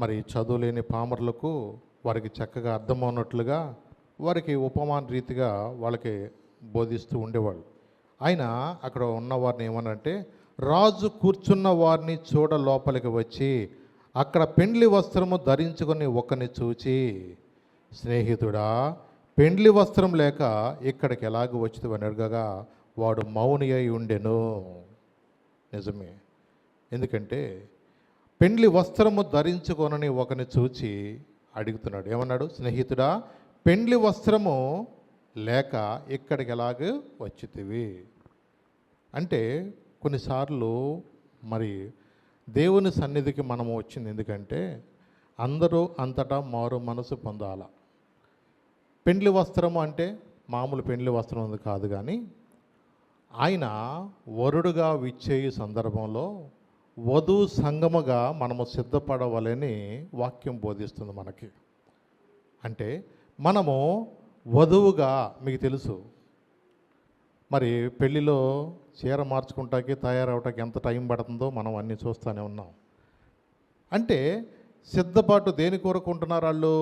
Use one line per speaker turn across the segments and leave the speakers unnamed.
మరి చదువులేని పామరులకు వారికి చక్కగా అర్థమవునట్లుగా వారికి ఉపమాన రీతిగా వాళ్ళకి బోధిస్తూ ఉండేవాళ్ళు. ఆయన అక్కడ ఉన్న వారిని ఏమనంటే, రాజు కూర్చున్న వారిని చూడ లోపలికి వచ్చి అక్కడ పెండ్లి వస్త్రము ధరించుకొని ఒకరిని చూచి, స్నేహితుడా, పెండ్లి వస్త్రం లేక ఇక్కడికి ఎలాగ వచ్చింది అని అడగగా వాడు మౌని అయి ఉండెను. నిజమే. ఎందుకంటే పెండ్లి వస్త్రము ధరించుకొనని ఒకరిని చూచి అడుగుతున్నాడు. ఏమన్నాడు? స్నేహితుడా, పెండ్లి వస్త్రము లేక ఇక్కడికి ఎలాగ వచ్చితివి అంటే, కొన్నిసార్లు మరి దేవుని సన్నిధికి మనము వచ్చింది ఎందుకంటే అందరూ అంతటా మారు మనసు పొందాల. పెండ్లి వస్త్రము అంటే మామూలు పెండ్లి వస్త్రం ఉంది కాదు, కానీ ఆయన వరుడుగా విచ్చేయి సందర్భంలో వధు సంగముగా మనము సిద్ధపడవలని వాక్యం బోధిస్తుంది మనకి. అంటే మనము వధువుగా, మీకు తెలుసు మరి పెళ్ళిలో చీర మార్చుకుంటాకి తయారవటానికి ఎంత టైం పడుతుందో మనం అన్నీ చూస్తూనే ఉన్నాం. అంటే సిద్ధపాటు దేని కొరకు ఉంటున్నారు వాళ్ళు?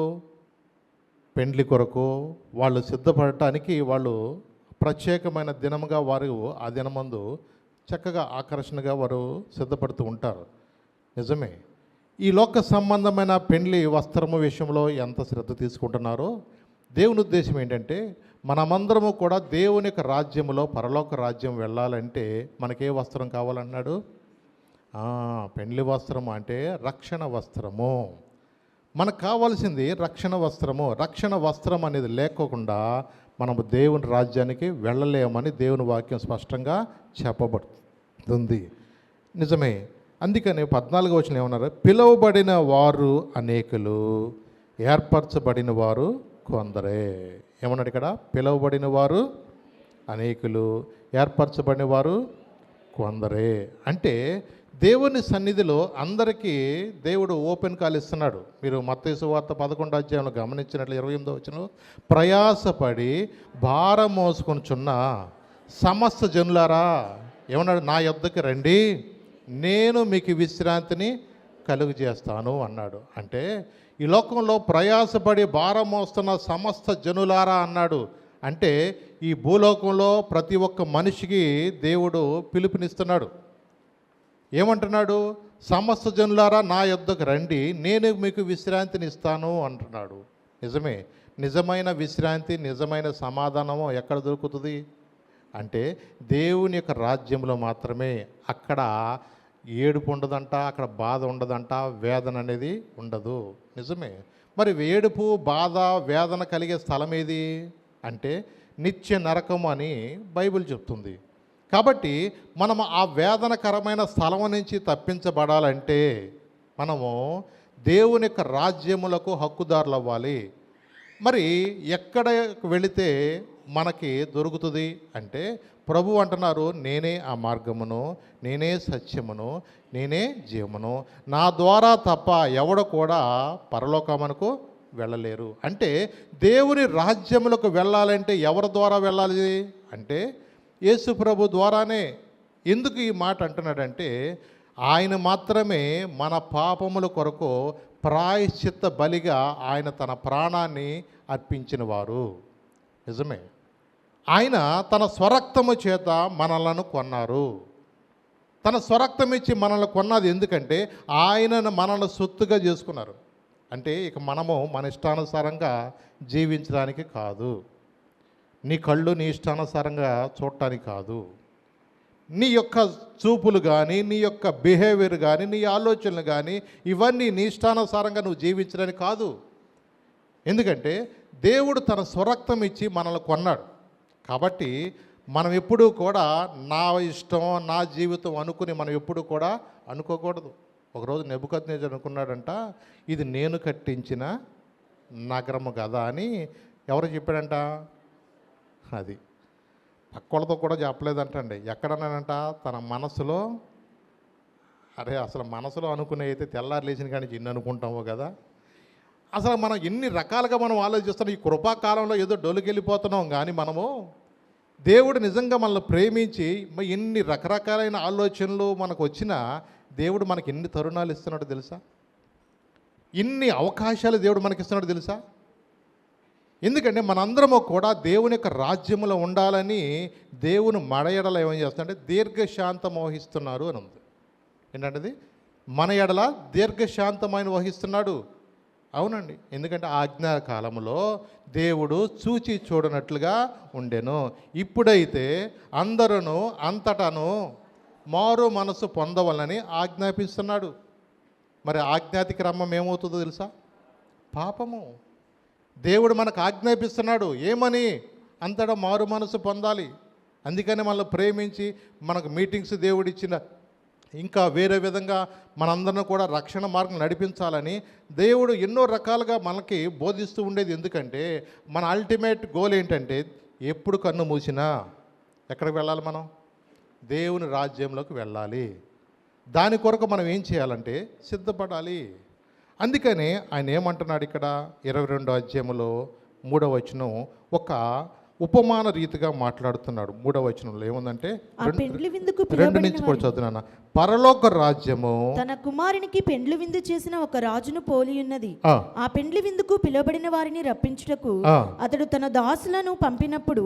పెండ్లి కొరకు వాళ్ళు సిద్ధపడటానికి వాళ్ళు ప్రత్యేకమైన దినముగా వారు ఆ దినమందు చక్కగా ఆకర్షణగా వారు సిద్ధపడుతూ ఉంటారు. నిజమే. ఈ లోక సంబంధమైన పెండ్లి వస్త్రము విషయంలో ఎంత శ్రద్ధ తీసుకుంటున్నారో దేవుని ఉద్దేశం ఏంటంటే, మనమందరము కూడా దేవుని యొక్క రాజ్యములో పరలోక రాజ్యం వెళ్ళాలంటే మనకే వస్త్రం కావాలన్నాడు? పెండ్లి వస్త్రము అంటే రక్షణ వస్త్రము. మనకు కావాల్సింది రక్షణ వస్త్రము. రక్షణ వస్త్రం అనేది లేకోకుండా మనము దేవుని రాజ్యానికి వెళ్ళలేమని దేవుని వాక్యం స్పష్టంగా చెప్పబడుతుంది. నిజమే. అందుకని 14వ వచనం ఏమన్నారు? పిలువబడిన వారు అనేకులు, ఏర్పరచబడిన వారు కొందరే. ఏమన్నాడు ఇక్కడ? పిలువబడిన వారు అనేకులు, ఏర్పరచబడిన వారు కొందరే. అంటే దేవుని సన్నిధిలో అందరికీ దేవుడు ఓపెన్ కాల్ ఇస్తున్నాడు. మీరు మత్తయి సువార్త 11వ అధ్యాయంలో గమనించినట్లు 28వ వచనం, ప్రయాసపడి భారం మోసుకొనుచున్న సమస్త జనులారా ఏమన్నాడు? నా యొద్దకు రండి, నేను మీకు విశ్రాంతిని కలుగు చేస్తాను అన్నాడు. అంటే ఈ లోకంలో ప్రయాసపడి భారం మోస్తున్న సమస్త జనులారా అన్నాడు. అంటే ఈ భూలోకంలో ప్రతి ఒక్క మనిషికి దేవుడు పిలుపునిస్తున్నాడు. ఏమంటున్నాడు? సమస్త జనులారా నా యొద్దకు రండి, నేను మీకు విశ్రాంతిని ఇస్తాను అంటున్నాడు. నిజమే. నిజమైన విశ్రాంతి, నిజమైన సమాధానము ఎక్కడ దొరుకుతుంది అంటే దేవుని యొక్క రాజ్యంలో మాత్రమే. అక్కడ ఏడుపు ఉండదంట, అక్కడ బాధ ఉండదంట, వేదన అనేది ఉండదు. నిజమే. మరి ఏడుపు, బాధ, వేదన కలిగే స్థలం ఏది అంటే నిత్య నరకము అని బైబిల్ చెప్తుంది. కాబట్టి మనము ఆ వేదనకరమైన స్థలం నుంచి తప్పించబడాలంటే మనము దేవుని యొక్క రాజ్యములకు హక్కుదారులు అవ్వాలి. మరి ఎక్కడ వెళితే మనకి దొరుకుతుంది అంటే ప్రభు అంటున్నారు, నేనే ఆ మార్గమును, నేనే సత్యమును, నేనే జీవమును, నా ద్వారా తప్ప ఎవడు కూడా పరలోకమునకు వెళ్ళలేరు. అంటే దేవుని రాజ్యములకు వెళ్ళాలంటే ఎవరి ద్వారా వెళ్ళాలి అంటే యేసు ప్రభు ద్వారానే. ఎందుకు ఈ మాట అంటున్నాడంటే ఆయన మాత్రమే మన పాపముల కొరకు ప్రాయశ్చిత్త బలిగా ఆయన తన ప్రాణాన్ని అర్పించిన వారు. నిజమే. ఆయన తన స్వరక్తము చేత మనలను కొన్నారు. తన స్వరక్తం ఇచ్చి మనల్ని కొన్నది ఎందుకంటే ఆయనను మనల్ని సొత్తుగా చేసుకున్నారు. అంటే ఇక మనము మన ఇష్టానుసారంగా జీవించడానికి కాదు, నీ కళ్ళు నీ ఇష్టానుసారంగా చూడటానికి కాదు, నీ యొక్క చూపులు కానీ, నీ యొక్క బిహేవియర్ కానీ, నీ ఆలోచనలు కానీ ఇవన్నీ నీ ఇష్టానుసారంగా నువ్వు జీవించడానికి కాదు. ఎందుకంటే దేవుడు తన స్వరక్తం ఇచ్చి మనల్ని కొన్నాడు. కాబట్టి మనం ఎప్పుడూ కూడా నా ఇష్టం, నా జీవితం అనుకుని మనం ఎప్పుడూ కూడా అనుకోకూడదు. ఒకరోజు నెబుకద్నెజరు అనుకున్నాడంట, ఇది నేను కట్టించిన నగరము కదా అని. ఎవరు చెప్పాడంట? అది పక్కలతో కూడా చెప్పలేదంటండి. ఎక్కడన్నానంట? తన మనసులో. అరే అసలు మనసులో అనుకునే అయితే తెల్లారు లేచిన కానీ ఇన్ని అనుకుంటామో కదా. అసలు మనం ఎన్ని రకాలుగా మనం ఆలోచిస్తున్నాం. ఈ కృపాకాలంలో ఏదో డొలికెళ్ళిపోతున్నాం, కానీ మనము దేవుడు నిజంగా మనల్ని ప్రేమించి ఎన్ని రకరకాలైన ఆలోచనలు మనకు వచ్చినా దేవుడు మనకి ఎన్ని తరుణాలు ఇస్తున్నాడో తెలుసా? ఇన్ని అవకాశాలు దేవుడు మనకిస్తున్నాడు తెలుసా? ఎందుకంటే మనందరము కూడా దేవుని యొక్క రాజ్యములో ఉండాలని దేవుని మన ఎడల ఏమని చేస్తున్నాడంటే దీర్ఘశాంతం వహిస్తున్నారు అని ఉంది. ఏంటంటే మన ఎడల దీర్ఘశాంతమైన వహిస్తున్నాడు. అవునండి, ఎందుకంటే ఆజ్ఞాకాలములో దేవుడు చూచి చూడనట్లుగా ఉండెను. ఇప్పుడైతే అందరూ అంతటను మారు మనసు పొందవలని ఆజ్ఞాపిస్తున్నాడు. మరి ఆజ్ఞాతిక్రమం ఏమవుతుందో తెలుసా? పాపము. దేవుడు మనకు ఆజ్ఞాపిస్తున్నాడు ఏమని? అంతటా మారు మనసు పొందాలి. అందుకని మనల్ని ప్రేమించి మనకు మీటింగ్స్ దేవుడిచ్చిన, ఇంకా వేరే విధంగా మనందరిని కూడా రక్షణ మార్గం నడిపించాలని దేవుడు ఎన్నో రకాలుగా మనకి బోధిస్తూ ఉండేది. ఎందుకంటే మన అల్టిమేట్ గోల్ ఏంటంటే ఎప్పుడు కన్ను మూసినా ఎక్కడికి వెళ్ళాలి? మనం దేవుని రాజ్యంలోకి వెళ్ళాలి. దాని కొరకు మనం ఏం చేయాలంటే సిద్ధపడాలి. అందుకని ఆయన ఏమంటున్నాడు ఇక్కడ 22వ అధ్యాయంలో 3వ వచనం ఒక ఉపమాన రీతిగా మాట్లాడుతున్నాడు. 3వ వచనంలో ఏముందంటే 2 నుంచి కూడా చదువుతున్నా. పరలోక రాజ్యము
తన కుమారునికి పెండ్లి విందు చేసిన ఒక రాజును పోలి ఉన్నది. ఆ పెండ్లి విందుకు పిలువబడిన వారిని రప్పించుటకు అతడు తన దాసులను పంపినప్పుడు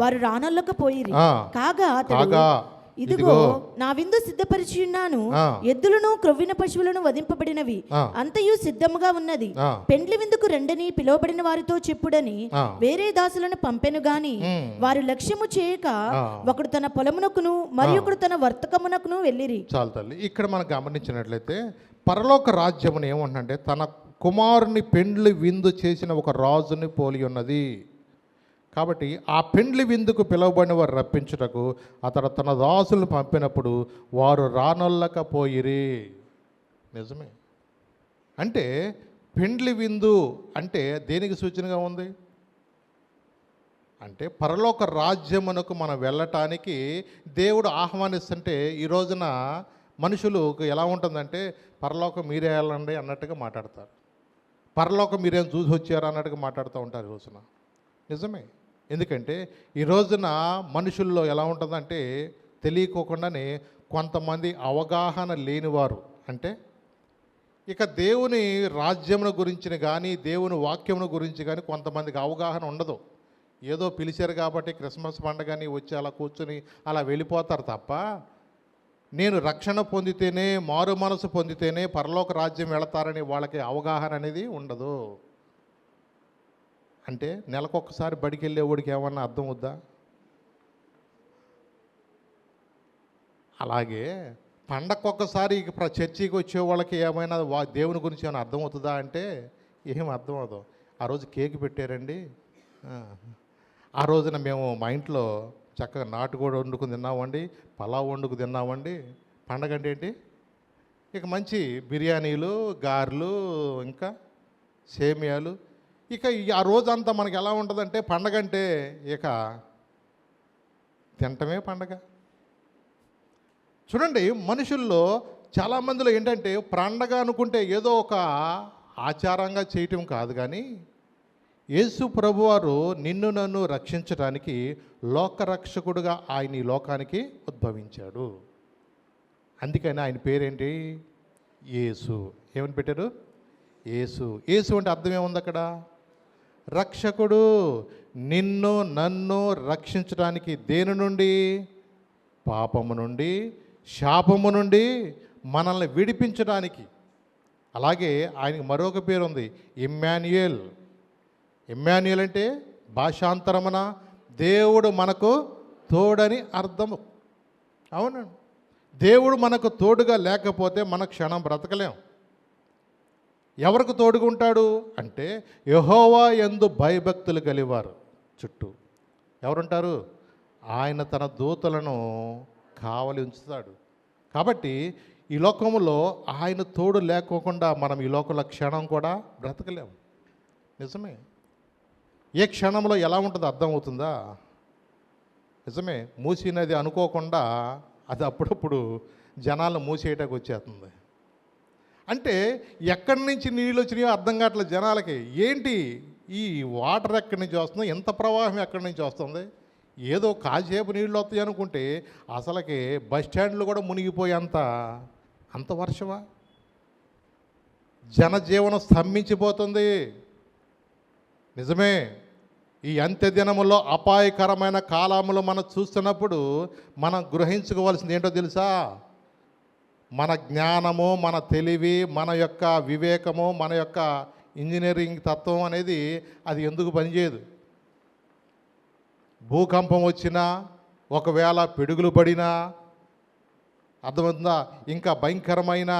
వారు రానొల్లకపోయిరి. కాగా అతడు ఇదిగో నా విందు సిద్ధపరిచి ఉన్నాను, ఎద్దులను క్రొవ్విన పశువులను వధింపబడినవి అంతయు సిద్ధముగా ఉన్నది, పెండ్లి విందుకు రెండని పిలువబడిన వారితో చెప్పుడని వేరే దాసులను పంపెను గాని వారు లక్ష్యము చేయక ఒకడు తన పొలమునకును మరి ఒకడు తన వర్తకమునకును వెళ్ళిరి.
చాలు తల్లి, ఇక్కడ మనం గమనించినట్లయితే పరలోక రాజ్యమును ఏమంటే తన కుమారుని పెండ్లి విందు చేసిన ఒక రాజుని పోలి ఉన్నది. కాబట్టి ఆ పెండ్లి విందుకు పిలువబడిన వారు రప్పించుటకు అతడు తన దాసులను పంపినప్పుడు వారు రానొల్లకపోయిరి. నిజమే. అంటే పెండ్లి విందు అంటే దేనికి సూచనగా ఉంది అంటే పరలోక రాజ్యమునకు మనం వెళ్ళటానికి దేవుడు ఆహ్వానిస్తుంటే ఈ రోజున మనుషులకు ఎలా ఉంటుందంటే పరలోకం మీరే వెళ్ళండి అన్నట్టుగా మాట్లాడతారు, పరలోకం మీరేం చూసి వచ్చారు అన్నట్టుగా మాట్లాడుతూ ఉంటారు ఈ రోజున. నిజమే. ఎందుకంటే ఈ రోజున మనుషుల్లో ఎలా ఉంటుందంటే తెలియకోకుండానే కొంతమంది అవగాహన లేనివారు, అంటే ఇక దేవుని రాజ్యమును గురించి కానీ దేవుని వాక్యమును గురించి కానీ కొంతమందికి అవగాహన ఉండదు. ఏదో పిలిచారు కాబట్టి క్రిస్మస్ పండుగని వచ్చి అలా కూర్చొని అలా వెళ్ళిపోతారు తప్ప నేను రక్షణ పొందితేనే మారు మనసు పొందితేనే పరలోక రాజ్యం వెళతారని వాళ్ళకి అవగాహన అనేది ఉండదు. అంటే నెలకొకసారి బడికి వెళ్ళేవాడికి ఏమన్నా అర్థం అవుద్దా? అలాగే పండగకొక్కసారి చర్చికి వచ్చే వాళ్ళకి ఏమైనా దేవుని గురించి ఏమైనా అర్థమవుతుందా అంటే ఏం అర్థం అవుతాం. ఆ రోజు కేక్ పెట్టారండి, ఆ రోజున మేము మా ఇంట్లో చక్కగా నాటుకోడి వండుకుని తిన్నామండి, పలావ్ వండుకు తిన్నామండి. పండగ అంటే ఏంటి? ఇక మంచి బిర్యానీలు, గారెలు, ఇంకా సేమియాలు. ఇక ఆ రోజంతా మనకి ఎలా ఉంటుందంటే పండగ అంటే ఇక తినటమే పండగ. చూడండి, మనుషుల్లో చాలామందిలో ఏంటంటే పండగ అనుకుంటే ఏదో ఒక ఆచారంగా చేయటం కాదు, కానీ యేసు ప్రభువారు నిన్ను నన్ను రక్షించడానికి లోకరక్షకుడుగా ఆయన ఈ లోకానికి ఉద్భవించాడు. అందుకని ఆయన పేరేంటి? యేసు. ఏమని పెట్టారు? యేసు. యేసు అంటే అర్థం ఏముంది అక్కడ? రక్షకుడు. నిన్ను నన్ను రక్షించడానికి దేని నుండి? పాపము నుండి, శాపము నుండి మనల్ని విడిపించడానికి. అలాగే ఆయనకి మరొక పేరు ఉంది, ఇమ్మాన్యుయేల్. ఇమ్మాన్యుయేల్ అంటే భాషాంతరమున దేవుడు మనకు తోడని అర్థము. అవునండి, దేవుడు మనకు తోడుగా లేకపోతే మన క్షణం బ్రతకలేం. ఎవరికి తోడుగా ఉంటాడు అంటే యెహోవా యందు భయభక్తులు కలివారు చుట్టూ ఎవరుంటారు? ఆయన తన దూతలను కావలి ఉంచుతాడు. కాబట్టి ఈ లోకంలో ఆయన తోడు లేకోకుండా మనం ఈ లోకంలో క్షణం కూడా బ్రతకలేం. నిజమే. ఏ క్షణంలో ఎలా ఉంటుందో అర్థమవుతుందా? నిజమే. మూసినది అనుకోకుండా అది అప్పుడప్పుడు జనాలను మూసేయటానికి వచ్చేస్తుంది. అంటే ఎక్కడి నుంచి నీళ్ళు వచ్చినాయో అర్థం కావట్లేదు జనాలకి. ఏంటి ఈ వాటర్ ఎక్కడి నుంచి వస్తుంది, ఎంత ప్రవాహం ఎక్కడి నుంచి వస్తుంది, ఏదో కాసేపు నీళ్ళు వస్తాయి అనుకుంటే అసలుకి బస్ స్టాండ్లు కూడా మునిగిపోయేంత అంత వర్షమా? జనజీవనం స్తంభించిపోతుంది. నిజమే. ఈ అంత్య దినములో అపాయకరమైన కాలములు మనం చూస్తున్నప్పుడు మనం గ్రహించుకోవాల్సింది ఏంటో తెలుసా? మన జ్ఞానము, మన తెలివి, మన యొక్క వివేకము, మన యొక్క ఇంజనీరింగ్ తత్వం అనేది అది ఎందుకు పనిచేయదు. భూకంపం వచ్చినా, ఒకవేళ పిడుగులు పడినా, అర్థమవుతుందా, ఇంకా భయంకరమైన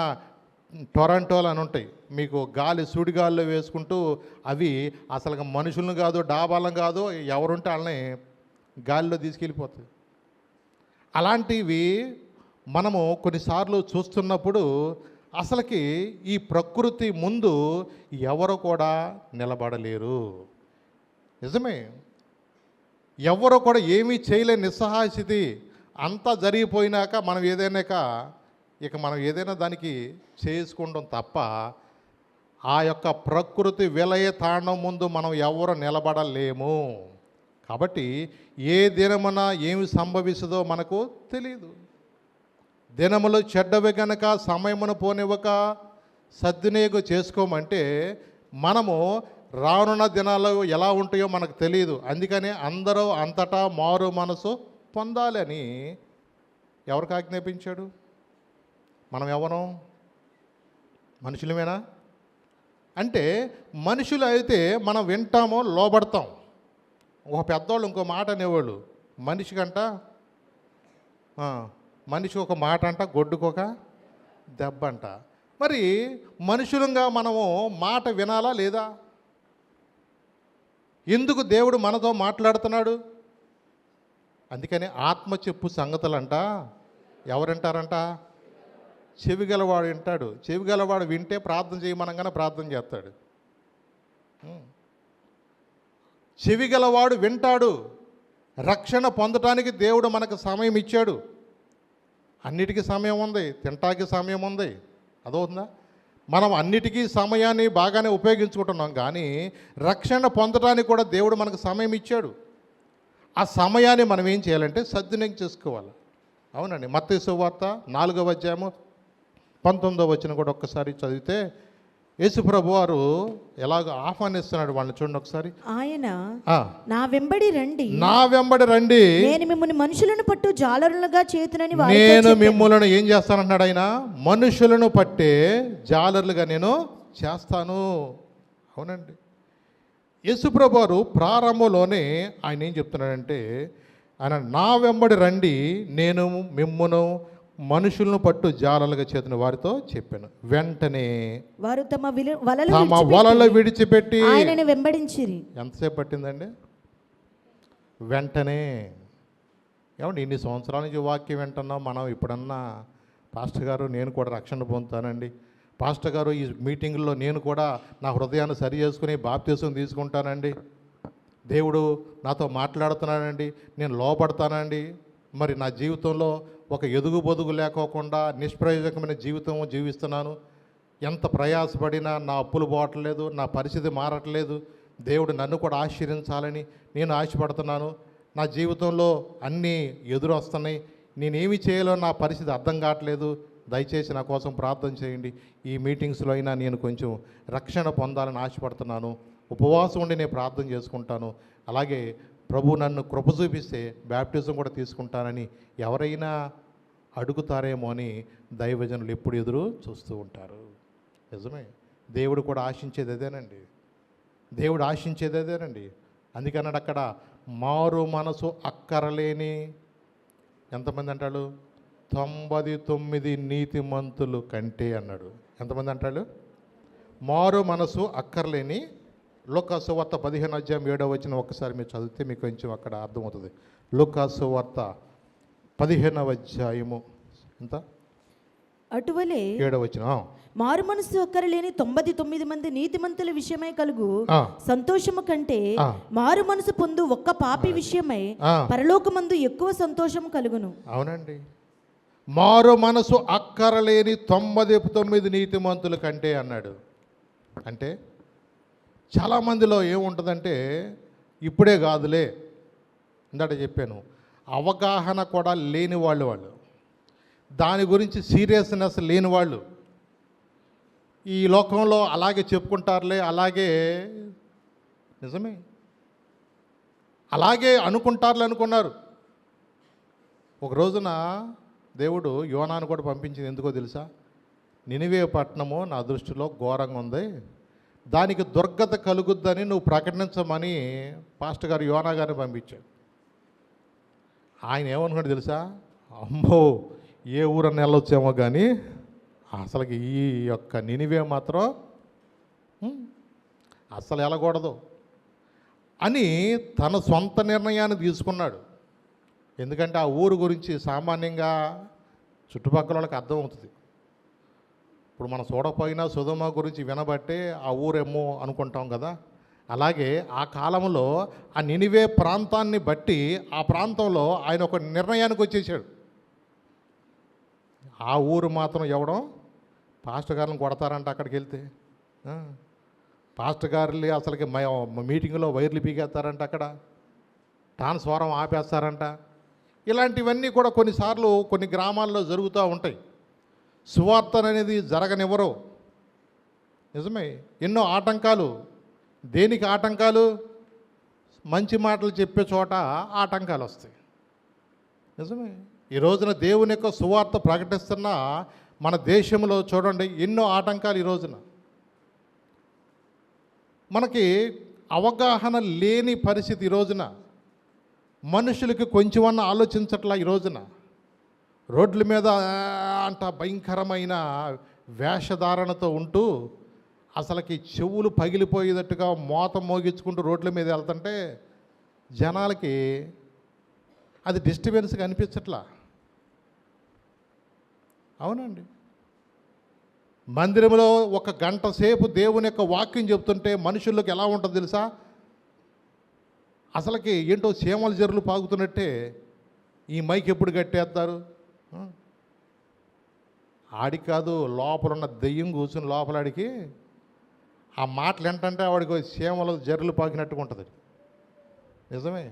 టొరంటోలు అని ఉంటాయి మీకు, గాలి సుడిగాల్లో వేసుకుంటూ అవి అసలు మనుషులను కాదు, డాబాలను కాదు, ఎవరుంటే వాళ్ళని గాలిలో తీసుకెళ్ళిపోతాయి. అలాంటివి మనము కొన్నిసార్లు చూస్తున్నప్పుడు అసలుకి ఈ ప్రకృతి ముందు ఎవరు కూడా నిలబడలేరు. నిజమే, ఎవరు కూడా ఏమీ చేయలేని నిస్సహాయ స్థితి. అంతా జరిగిపోయినాక మనం మనం ఏదైనా దానికి చేసుకుంటాం తప్ప ఆ యొక్క ప్రకృతి విలయ తాండం ముందు మనం ఎవరు నిలబడలేము. కాబట్టి ఏ దినమున ఏమి సంభవిస్తుందో మనకు తెలియదు. దినములు చెడ్డవి గనక సమయమును పోనివ్వక సద్వినియోగం చేసుకోమంటే మనము రానున్న దినాలు ఎలా ఉంటాయో మనకు తెలియదు. అందుకని అందరూ అంతటా మారు మనసు పొందాలని ఎవరికి ఆజ్ఞాపించాడు? మనం ఎవరు? మనుషులమేనా? అంటే మనుషులు అయితే మనం వింటామో లోబడతాం. ఒక పెద్దవాళ్ళు ఇంకో మాట అనేవాళ్ళు, మనిషి ఒక మాట అంట, గొడ్డుకొక దెబ్బ అంట. మరి మనుషులంగా మనము మాట వినాలా లేదా? ఎందుకు దేవుడు మనతో మాట్లాడుతున్నాడు? అందుకని ఆత్మ చెప్పు సంగతులంట ఎవరంటారంట? చెవిగలవాడు వింటాడు. చెవిగలవాడు వింటే ప్రార్థన చేయమనగానే ప్రార్థన చేస్తాడు. చెవిగలవాడు వింటాడు. రక్షణ పొందటానికి దేవుడు మనకు సమయం ఇచ్చాడు. అన్నిటికీ సమయం ఉంది, తింటానికి సమయం ఉంది. అదవుతుందా? మనం అన్నిటికీ సమయాన్ని బాగానే ఉపయోగించుకుంటున్నాం, కానీ రక్షణ పొందడానికి కూడా దేవుడు మనకు సమయం ఇచ్చాడు. ఆ సమయాన్ని మనం ఏం చేయాలంటే సద్వినియోగం చేసుకోవాలి. అవునండి, మత్తయి సువార్త 4వ అధ్యాయము 19వ వచనం కూడా ఒక్కసారి చదివితే యేసుప్రభు వారు ఎలాగ ఆహ్వానిస్తున్నాడు వాళ్ళని చూడండి ఒకసారి.
ఆయన నా వెంబడి రండి,
నా వెంబడి రండి,
నేను మిమ్మల్ని మనుషులను పట్టు జాలరులుగా చేతునని.
నేను మిమ్మల్ని ఏం చేస్తానంటున్నాడు ఆయన? మనుషులను పట్టే జాలరులుగా నేను చేస్తాను. అవునండి, యేసుప్రభు వారు ప్రారంభంలోనే ఆయన ఏం చెప్తున్నాడంటే, ఆయన నా వెంబడి రండి, నేను మిమ్మును మనుషులను పట్టు జాలలుగా చేతున్న వారితో చెప్పాను. వెంటనే
వారు తమ
వలలు విడిచిపెట్టి
ఆయనను వెంబడించిరి.
ఎంతసేపు పట్టిందండి? వెంటనే. ఏమండి, ఇన్ని సంవత్సరాల నుంచి వాక్యం వింటున్నాం మనం. ఇప్పుడన్నా పాస్టర్ గారు నేను కూడా రక్షణ పొందుతానండి, పాస్టర్ గారు ఈ మీటింగుల్లో నేను కూడా నా హృదయాన్ని సరి చేసుకుని బాప్తిసం తీసుకుంటానండి, దేవుడు నాతో మాట్లాడుతున్నాడండి, నేను లోపడతానండి, మరి నా జీవితంలో ఒక ఎదుగు బొదుగు లేకోకుండా నిష్ప్రయోజకమైన జీవితం జీవిస్తున్నాను, ఎంత ప్రయాసపడినా నా అప్పులు పోవట్లేదు, నా పరిస్థితి మారట్లేదు, దేవుడు నన్ను కూడా ఆశీర్వదించాలని నేను ఆశపడుతున్నాను, నా జీవితంలో అన్నీ ఎదురు వస్తున్నాయి, నేనేమి చేయాలో నా పరిస్థితి అర్థం కావట్లేదు, దయచేసి నా కోసం ప్రార్థన చేయండి, ఈ మీటింగ్స్లో అయినా నేను కొంచెం రక్షణ పొందాలని ఆశపడుతున్నాను, ఉపవాసం ఉండి నేను ప్రార్థన చేసుకుంటాను, అలాగే ప్రభు నన్ను కృప చూపిస్తే బ్యాప్టిజం కూడా తీసుకుంటానని ఎవరైనా అడుగుతారేమో అని దైవజనులు ఎప్పుడు ఎదురు చూస్తూ ఉంటారు. నిజమే, దేవుడు కూడా ఆశించేది అదేనండి. దేవుడు ఆశించేది అదేనండి. అందుకన్నాడు అక్కడ, మారు మనసు అక్కరలేని ఎంతమంది అంటాడు? 99 నీతిమంతులు కంటే అన్నాడు. ఎంతమంది అంటాడు? మారు మనసు అక్కర్లేని. లూకాసు వార్త 15వ అధ్యాయం 7వ వచనం ఒక్కసారి మీరు చదివితే మీకు కొంచెం అక్కడ అర్థమవుతుంది. లూకాసు వార్త 15వ అధ్యాయము ఎంత?
అటువలే
7వ వచనం.
మారు మనసు అక్కరలేని 99 మంది నీతిమంతుల విషయమై కలుగు సంతోషము కంటే మారు మనసు పొందు ఒక్క పాపి విషయమై పరలోకమందు ఎక్కువ సంతోషం కలుగును.
అవునండి, మారు మనసు అక్కరలేని 99 నీతిమంతుల కంటే అన్నాడు. అంటే చాలామందిలో ఏముంటుందంటే, ఇప్పుడే కాదులే, ఇందాక చెప్పాను, అవగాహన కూడా లేని వాళ్ళు, దాని గురించి సీరియస్నెస్ లేని వాళ్ళు, ఈ లోకంలో అలాగే చెప్పుకుంటారులే, అలాగే నిజమే, అలాగే అనుకుంటారులే అనుకున్నారు. ఒక రోజున దేవుడు యోనాను కూడా పంపించింది. ఎందుకో తెలుసా? నినివే పట్టణము నా దృష్టిలో ఘోరంగా ఉంది, దానికి దుర్గత కలుగుద్దని నువ్వు ప్రకటించమని పాస్టర్ గారు యోనా గారిని పంపించాడు. ఆయన ఏమనుకున్నాడు తెలుసా? అమ్మో, ఏ ఊరని వెళ్ళొచ్చేమో కానీ అసలుకి ఈ యొక్క నినివే మాత్రం అసలు వెళ్ళకూడదు అని తన సొంత నిర్ణయాన్ని తీసుకున్నాడు. ఎందుకంటే ఆ ఊరు గురించి సామాన్యంగా చుట్టుపక్కల వాళ్ళకి అర్థమవుతుంది. ఇప్పుడు మనం చూడకపోయినా సుధమ గురించి వినబట్టే ఆ ఊరేమో అనుకుంటాం కదా. అలాగే ఆ కాలంలో ఆ నినివే ప్రాంతాన్ని బట్టి ఆ ప్రాంతంలో ఆయన ఒక నిర్ణయానికి వచ్చేసాడు. ఆ ఊరు మాత్రం ఎవడం పాస్టర్ గారిని కొడతారంట అక్కడికి వెళ్తే. పాస్టర్ గారులు అసలుకి మీటింగ్లో వైర్లు పీకేస్తారంట, అక్కడ ట్రాన్స్ఫారం ఆపేస్తారంట. ఇలాంటివన్నీ కూడా కొన్నిసార్లు కొన్ని గ్రామాల్లో జరుగుతూ ఉంటాయి. సువార్త అనేది జరగనివ్వరు. నిజమే, ఎన్నో ఆటంకాలు. దేనికి ఆటంకాలు? మంచి మాటలు చెప్పే చోట ఆటంకాలు వస్తాయి. నిజమే, ఈ రోజున దేవుని యొక్క సువార్త ప్రకటిస్తున్న మన దేశంలో చూడండి ఎన్నో ఆటంకాలు. ఈ రోజున మనకి అవగాహన లేని పరిస్థితి. ఈ రోజున మనుషులకి కొంచెమన్నా ఆలోచించట్లా. ఈ రోజున రోడ్ల మీద అంత భయంకరమైన వేషధారణతో ఉంటూ అసలుకి చెవులు పగిలిపోయేటట్టుగా మోత మోగించుకుంటూ రోడ్ల మీద వెళ్తుంటే జనాలకి అది డిస్టర్బెన్స్గా అనిపించట్లా. అవునండి, మందిరంలో 1 గంట సేపు దేవుని యొక్క వాక్యం చెప్తుంటే మనుషుల్లోకి ఎలా ఉంటుంది తెలుసా? అసలుకి ఏంటో చీమల జరులు పాగుతున్నట్టే ఈ మైక్ ఎప్పుడు కట్టేస్తారు. ఆడికి కాదు, లోపలున్న దెయ్యం కూర్చుని లోపలాడికి ఆ మాటలు ఏంటంటే వాడికి చీమల జరులు పాకినట్టుగా ఉంటుంది. నిజమే,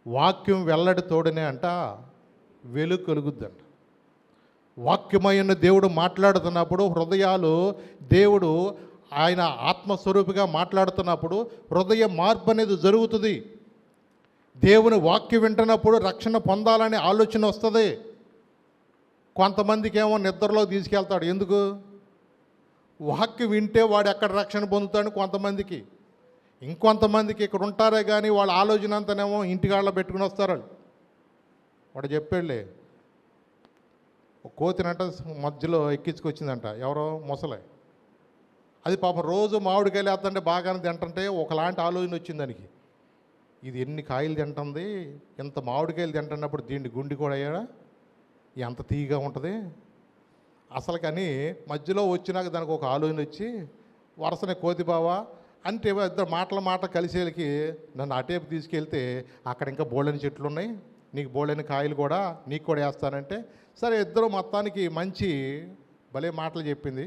వాక్యం వెల్లడి తోడనే అంట వెలుగు కలుగుద్దంట. వాక్యమైన దేవుడు మాట్లాడుతున్నప్పుడు హృదయాలు, దేవుడు ఆయన ఆత్మస్వరూపిగా మాట్లాడుతున్నప్పుడు హృదయ మార్పు అనేది జరుగుతుంది. దేవుని వాక్యం వింటున్నప్పుడు రక్షణ పొందాలనే ఆలోచన వస్తుంది. కొంతమందికి ఏమో నిద్రలో తీసుకెళ్తాడు. ఎందుకు? వాక్యం వింటే వాడు ఎక్కడ రక్షణ పొందుతాడు కొంతమందికి. ఇంకొంతమందికి ఇక్కడ ఉంటారే కానీ వాళ్ళ ఆలోచన అంతానేమో ఇంటికాళ్ళ పెట్టుకుని వస్తారు. వాడు చెప్పాడులే, కోతినంట మధ్యలో ఎక్కించుకొచ్చిందంట ఎవరో ముసలే. అది పాపం రోజు మామిడికాయలు వేస్తుంటే బాగానే తింటుంటే ఒకలాంటి ఆలోచన వచ్చింది దానికి. ఇది ఎన్ని కాయలు తింటుంది, ఎంత మామిడికాయలు తింటున్నప్పుడు దీన్ని గుండి కూడా అయ్యాడా, ఎంత తీయగా ఉంటుంది అసలు. కానీ మధ్యలో వచ్చినాక దానికి ఒక ఆలోచన వచ్చి వరుసనే కోతి బావా అంటే ఇద్దరు మాట కలిసేలకి నన్ను అటేపు తీసుకెళ్తే అక్కడ ఇంకా బోళ్ళని చెట్లు ఉన్నాయి, నీకు బోళ్ళని కాయలు కూడా నీకు కూడా వేస్తానంటే సరే ఇద్దరు మొత్తానికి మంచి భలే మాటలు చెప్పింది.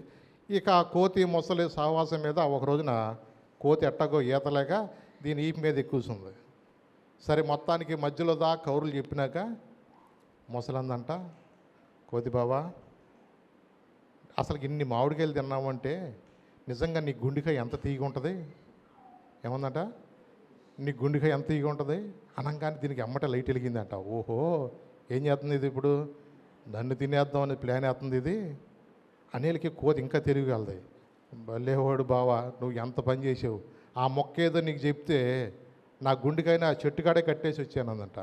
ఇక కోతి ముసలి సహవాసం మీద ఒక రోజున కోతి ఎట్టగో ఈతలేక దీని ఈపు మీద ఎక్కువస్తుంది. సరే మొత్తానికి మధ్యలో కౌరులు చెప్పినాక ముసలందంట, కోతి బాబా అసలు ఇన్ని మామిడికాయలు తిన్నామంటే నిజంగా నీ గుండెకాయ ఎంత తీగ ఉంటుంది, ఏముందంట నీ గుండెకాయ ఎంత తీగ ఉంటుంది అనగానే దీనికి అమ్మట లైట్ వెలిగిందంట. ఓహో, ఏం చేస్తుంది ఇది, ఇప్పుడు నన్ను తినేద్దాం అనేది ప్లాన్ వేస్తుంది ఇది అనేలకి కోతి ఇంకా తిరిగిగలది. భలేవాడు బావా, నువ్వు ఎంత పని చేసావు, ఆ మొక్క ఏదో నీకు చెప్తే నా గుండెకైనా ఆ చెట్టుకాడే కట్టేసి వచ్చానందంట.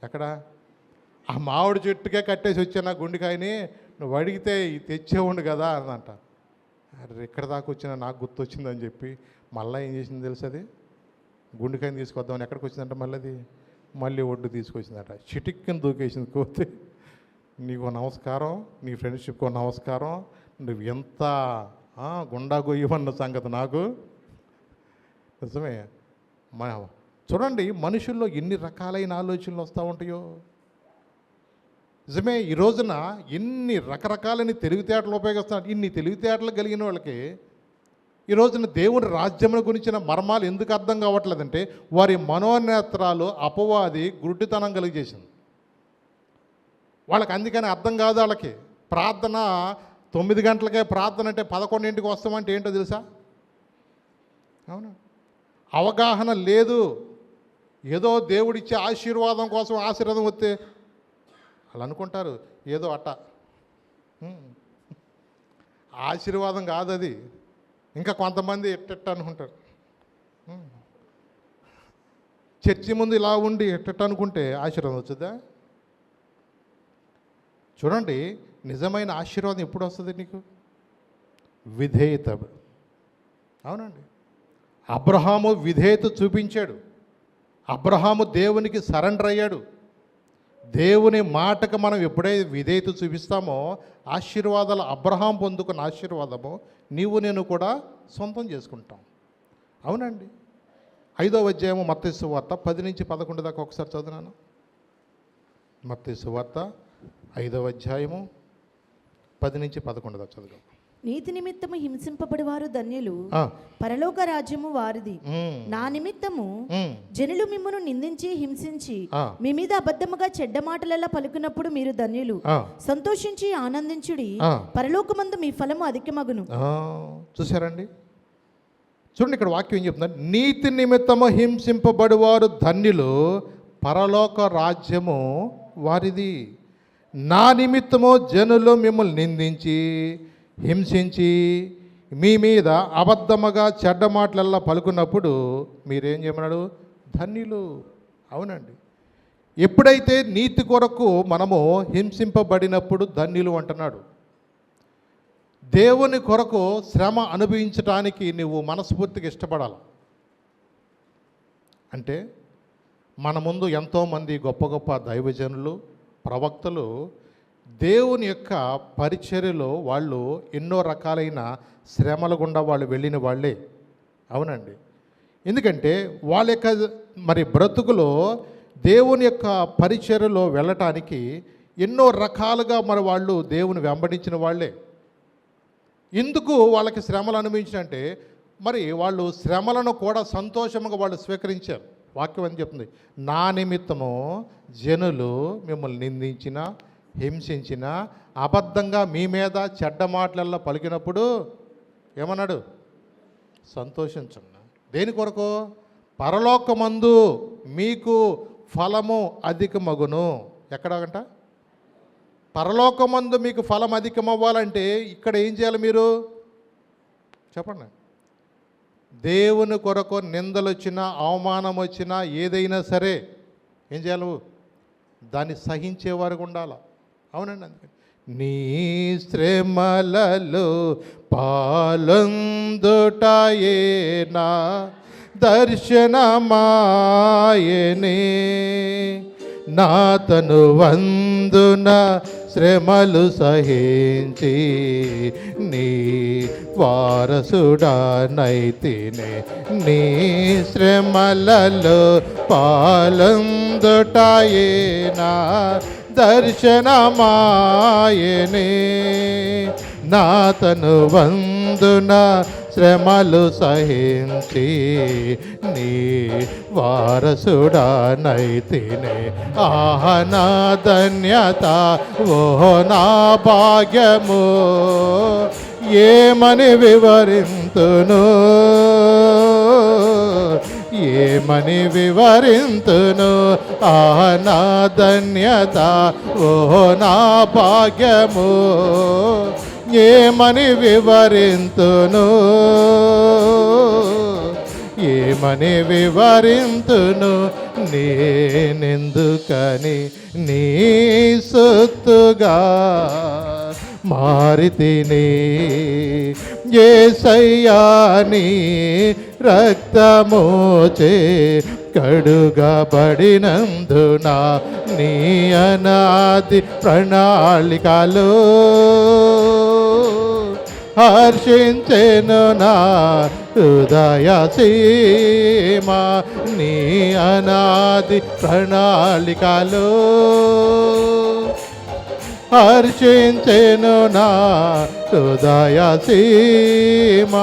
ఎక్కడ? ఆ మామిడి చెట్టుకే కట్టేసి వచ్చాను నా గుండెకాయని, నువ్వు అడిగితే తెచ్చేవాడు కదా అనంట. అరే ఇక్కడ దాకా వచ్చినా నాకు గుర్తొచ్చిందని చెప్పి మళ్ళీ ఏం చేసింది తెలుసు, అది గుండెకాయని తీసుకొద్దామని ఎక్కడికి వచ్చిందంట, మళ్ళీ ఒడ్డు తీసుకొచ్చిందట. చిటిక్కిని దూకేసింది కోతి. నీకు నమస్కారం, నీ ఫ్రెండ్షిప్కో నమస్కారం, నువ్వు ఎంత గుండా గొయ్యమన్న సంగతి నాకు నిజమే. చూడండి మనుషుల్లో ఎన్ని రకాలైన ఆలోచనలు వస్తూ ఉంటాయో. నిజమే, ఈ రోజున ఎన్ని రకరకాలని తెలివితేటలు ఉపయోగిస్తున్నారు. ఇన్ని తెలివితేటలు కలిగిన వాళ్ళకి ఈ రోజున దేవుని రాజ్యముల గురించిన మర్మాలు ఎందుకు అర్థం కావట్లేదంటే వారి మనోనేత్రాలు అపవాది గుడ్డితనం కలిగజేసింది వాళ్ళకి. అందుకని అర్థం కాదు వాళ్ళకి. ప్రార్థన 9 గంటలకే ప్రార్థన అంటే 11ంటికి వస్తామంటే ఏంటో తెలుసా? అవునా? అవగాహన లేదు. ఏదో దేవుడిచ్చే ఆశీర్వాదం కోసం ఆశీర్వాదం వస్తే అలా అనుకుంటారు, ఏదో అట్ట ఆశీర్వాదం కాదు అది. ఇంకా కొంతమంది ఎట్టెట్ట అనుకుంటారు. చర్చి ముందు ఇలా ఉండి ఎట్టెట్ట అనుకుంటే ఆశీర్వాదం వచ్చుద్దా? చూడండి, నిజమైన ఆశీర్వాదం ఎప్పుడు వస్తుంది నీకు? విధేయత. అవునండి, అబ్రహాము విధేయత చూపించాడు. అబ్రహాము దేవునికి సరెండర్ అయ్యాడు. దేవుని మాటకు మనం ఎప్పుడైతే విధేయత చూపిస్తామో ఆశీర్వాదాలు, అబ్రహాం పొందుకున్న ఆశీర్వాదము నీవు నేను కూడా సొంతం చేసుకుంటాం. అవునండి. 5వ అధ్యాయము మత్తయి సువార్త 10-11 దాకా ఒకసారి చదువునాను. మత్తయి సువార్త 5వ అధ్యాయము 10-11 దాకా చదువు.
నీతి నిమిత్తము హింసింపబడివారు ధన్యులు, పరలోక రాజ్యము వారిది. నా నిమిత్తము జనులు మిమ్మును నిందించి హింసించి మీ మీద అబద్ధముగా చెడ్డ మాటలలో పలుకున్నప్పుడు మీరు ధన్యులు. సంతోషించి ఆనందించుడి, పరలోకమందు మీ ఫలము అధికమగును.
చూసారండి, చూడండి ఇక్కడ వాక్యం ఏం చెప్తున్నారు? నీతి నిమిత్తము హింసింపబడివారు ధన్యులు, పరలోక రాజ్యము వారిది. నా నిమిత్తము జనులు మిమ్మల్ని నిందించి హింసించి మీ మీద అబద్ధముగా చెడ్డ మాటలల్లా పలుకున్నప్పుడు మీరేం చేయమన్నాడు? ధన్యులు. అవునండి. ఎప్పుడైతే నీతి కొరకు మనము హింసింపబడినప్పుడు ధన్యులు అంటున్నాడు. దేవుని కొరకు శ్రమ అనుభవించడానికి నువ్వు మనస్ఫూర్తిగా ఇష్టపడాలి. అంటే మన ముందు ఎంతోమంది గొప్ప గొప్ప దైవజనులు, ప్రవక్తలు దేవుని యొక్క పరిచర్యలో వాళ్ళు ఎన్నో రకాలైన శ్రమల గుండా వాళ్ళు వెళ్ళిన వాళ్ళే. అవునండి. ఎందుకంటే వాళ్ళ యొక్క మరి బ్రతుకులో దేవుని యొక్క పరిచర్యలో వెళ్ళటానికి ఎన్నో రకాలుగా మరి వాళ్ళు దేవుని వెంబడించిన వాళ్ళే. ఎందుకు వాళ్ళకి శ్రమలు అనుభవించినంటే మరి వాళ్ళు శ్రమలను కూడా సంతోషంగా వాళ్ళు స్వీకరించారు. వాక్యం అని చెప్తుంది, నా నిమిత్తము జనులు మిమ్మల్ని నిందించిన హింసించిన అబద్ధంగా మీ మీద చెడ్డ మాటలల్లో పలికినప్పుడు ఏమన్నాడు? సంతోషించండి. దేని కొరకు? పరలోకమందు మీకు ఫలము అధికమగును. ఎక్కడంట? పరలోకమందు మీకు ఫలం అధికమవ్వాలంటే ఇక్కడ ఏం చేయాలి మీరు? చెప్పండి. దేవుని కొరకు నిందలు వచ్చినా, అవమానం వచ్చినా, ఏదైనా సరే ఏం చేయాలి? దాన్ని సహించేవారు ఉండాలి. అవునండి. అందుకని నీ శ్రమలలో పాలొందుటయే నా దర్శనమాయనే, నాతను వందున శ్రమలు సహించి నీ వారసుడానైతినే. నీ శ్రమలలో పాలొందుటయే నా దర్శనమాయనే, నాతను వందున శ్రమలు సహించి నీ వారసుడానైతినే. ఆహ నా ధన్యత, ఓహో నా భాగ్యము, ఏమని వివరింతును, ఏమని వివరింతును. ఆహ నా ధన్యత, ఓహో నా భాగ్యము, ఏమని వివరింతును, ఏమని వివరింతును. నేనెందుకని నీ సొత్తుగా మారితిని, యేసయ్యా నీ రక్తమోచే కడుగబడినందున నీ అనాది ప్రణాళికలో హర్షించెను నా హృదయ సీమ. నీ అనాది ప్రణాళికలో హర్షించెను నా హృదయ సీమ.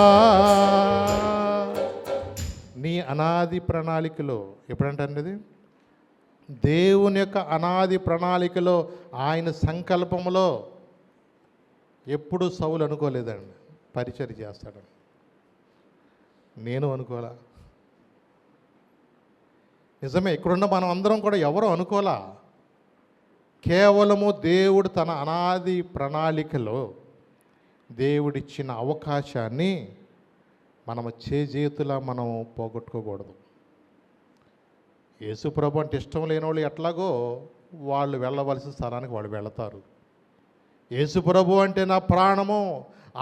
నీ అనాది ప్రణాళికలో ఎప్పుడంటే దేవుని యొక్క అనాది ప్రణాళికలో, ఆయన సంకల్పములో ఎప్పుడు సౌలు అనుకోలేదండి పరిచర్య చేస్తాడని. నేను అనుకోలా. నిజమే, ఇక్కడున్న మనం అందరం కూడా ఎవరు అనుకోలా. కేవలము దేవుడు తన అనాది ప్రణాళికలో దేవుడిచ్చిన అవకాశాన్ని మనము చేజేతులా మనం పోగొట్టుకోకూడదు. యేసుప్రభు అంటే ఇష్టం లేని వాళ్ళు ఎట్లాగో వాళ్ళు వెళ్ళవలసిన స్థలానికి వాళ్ళు వెళతారు. యేసుప్రభు అంటే నా ప్రాణము,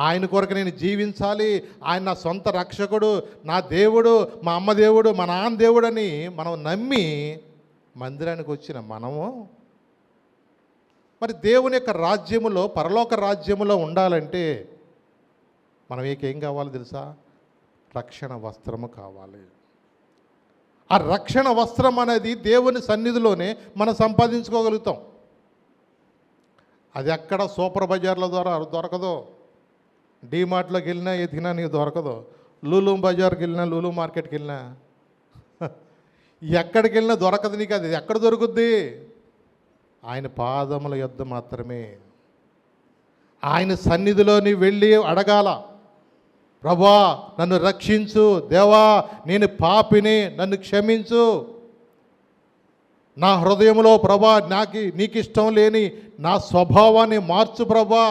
ఆయన కొరకు నేను జీవించాలి, ఆయన నా సొంత రక్షకుడు, నా దేవుడు, మా అమ్మ దేవుడు, మా నాన్న దేవుడు అని మనం నమ్మి మందిరానికి వచ్చిన మనము మరి దేవుని యొక్క రాజ్యములో, పరలోక రాజ్యములో ఉండాలంటే మనం ఏం కావాలి తెలుసా? రక్షణ వస్త్రము కావాలి. ఆ రక్షణ వస్త్రం అనేది దేవుని సన్నిధిలోనే మనం సంపాదించుకోగలుగుతాం. అది ఎక్కడ సూపర్ బజార్ల ద్వారా దొరకదో, డీమార్ట్లోకి వెళ్ళినా ఎతికినా నీకు దొరకదు, లూలు బజార్కి వెళ్ళినా, లూలు మార్కెట్కి వెళ్ళినా, ఎక్కడికి వెళ్ళినా దొరకదు నీకు. అది ఎక్కడ దొరుకుద్ది? ఆయన పాదముల యొద్ద మాత్రమే. ఆయన సన్నిధిలో నీ వెళ్ళి అడగాల, ప్రభా నన్ను రక్షించు, దేవా నేను పాపిని, నన్ను క్షమించు, నా హృదయంలో ప్రభా నీకు ఇష్టం లేని నా స్వభావాన్ని మార్చు ప్రభా,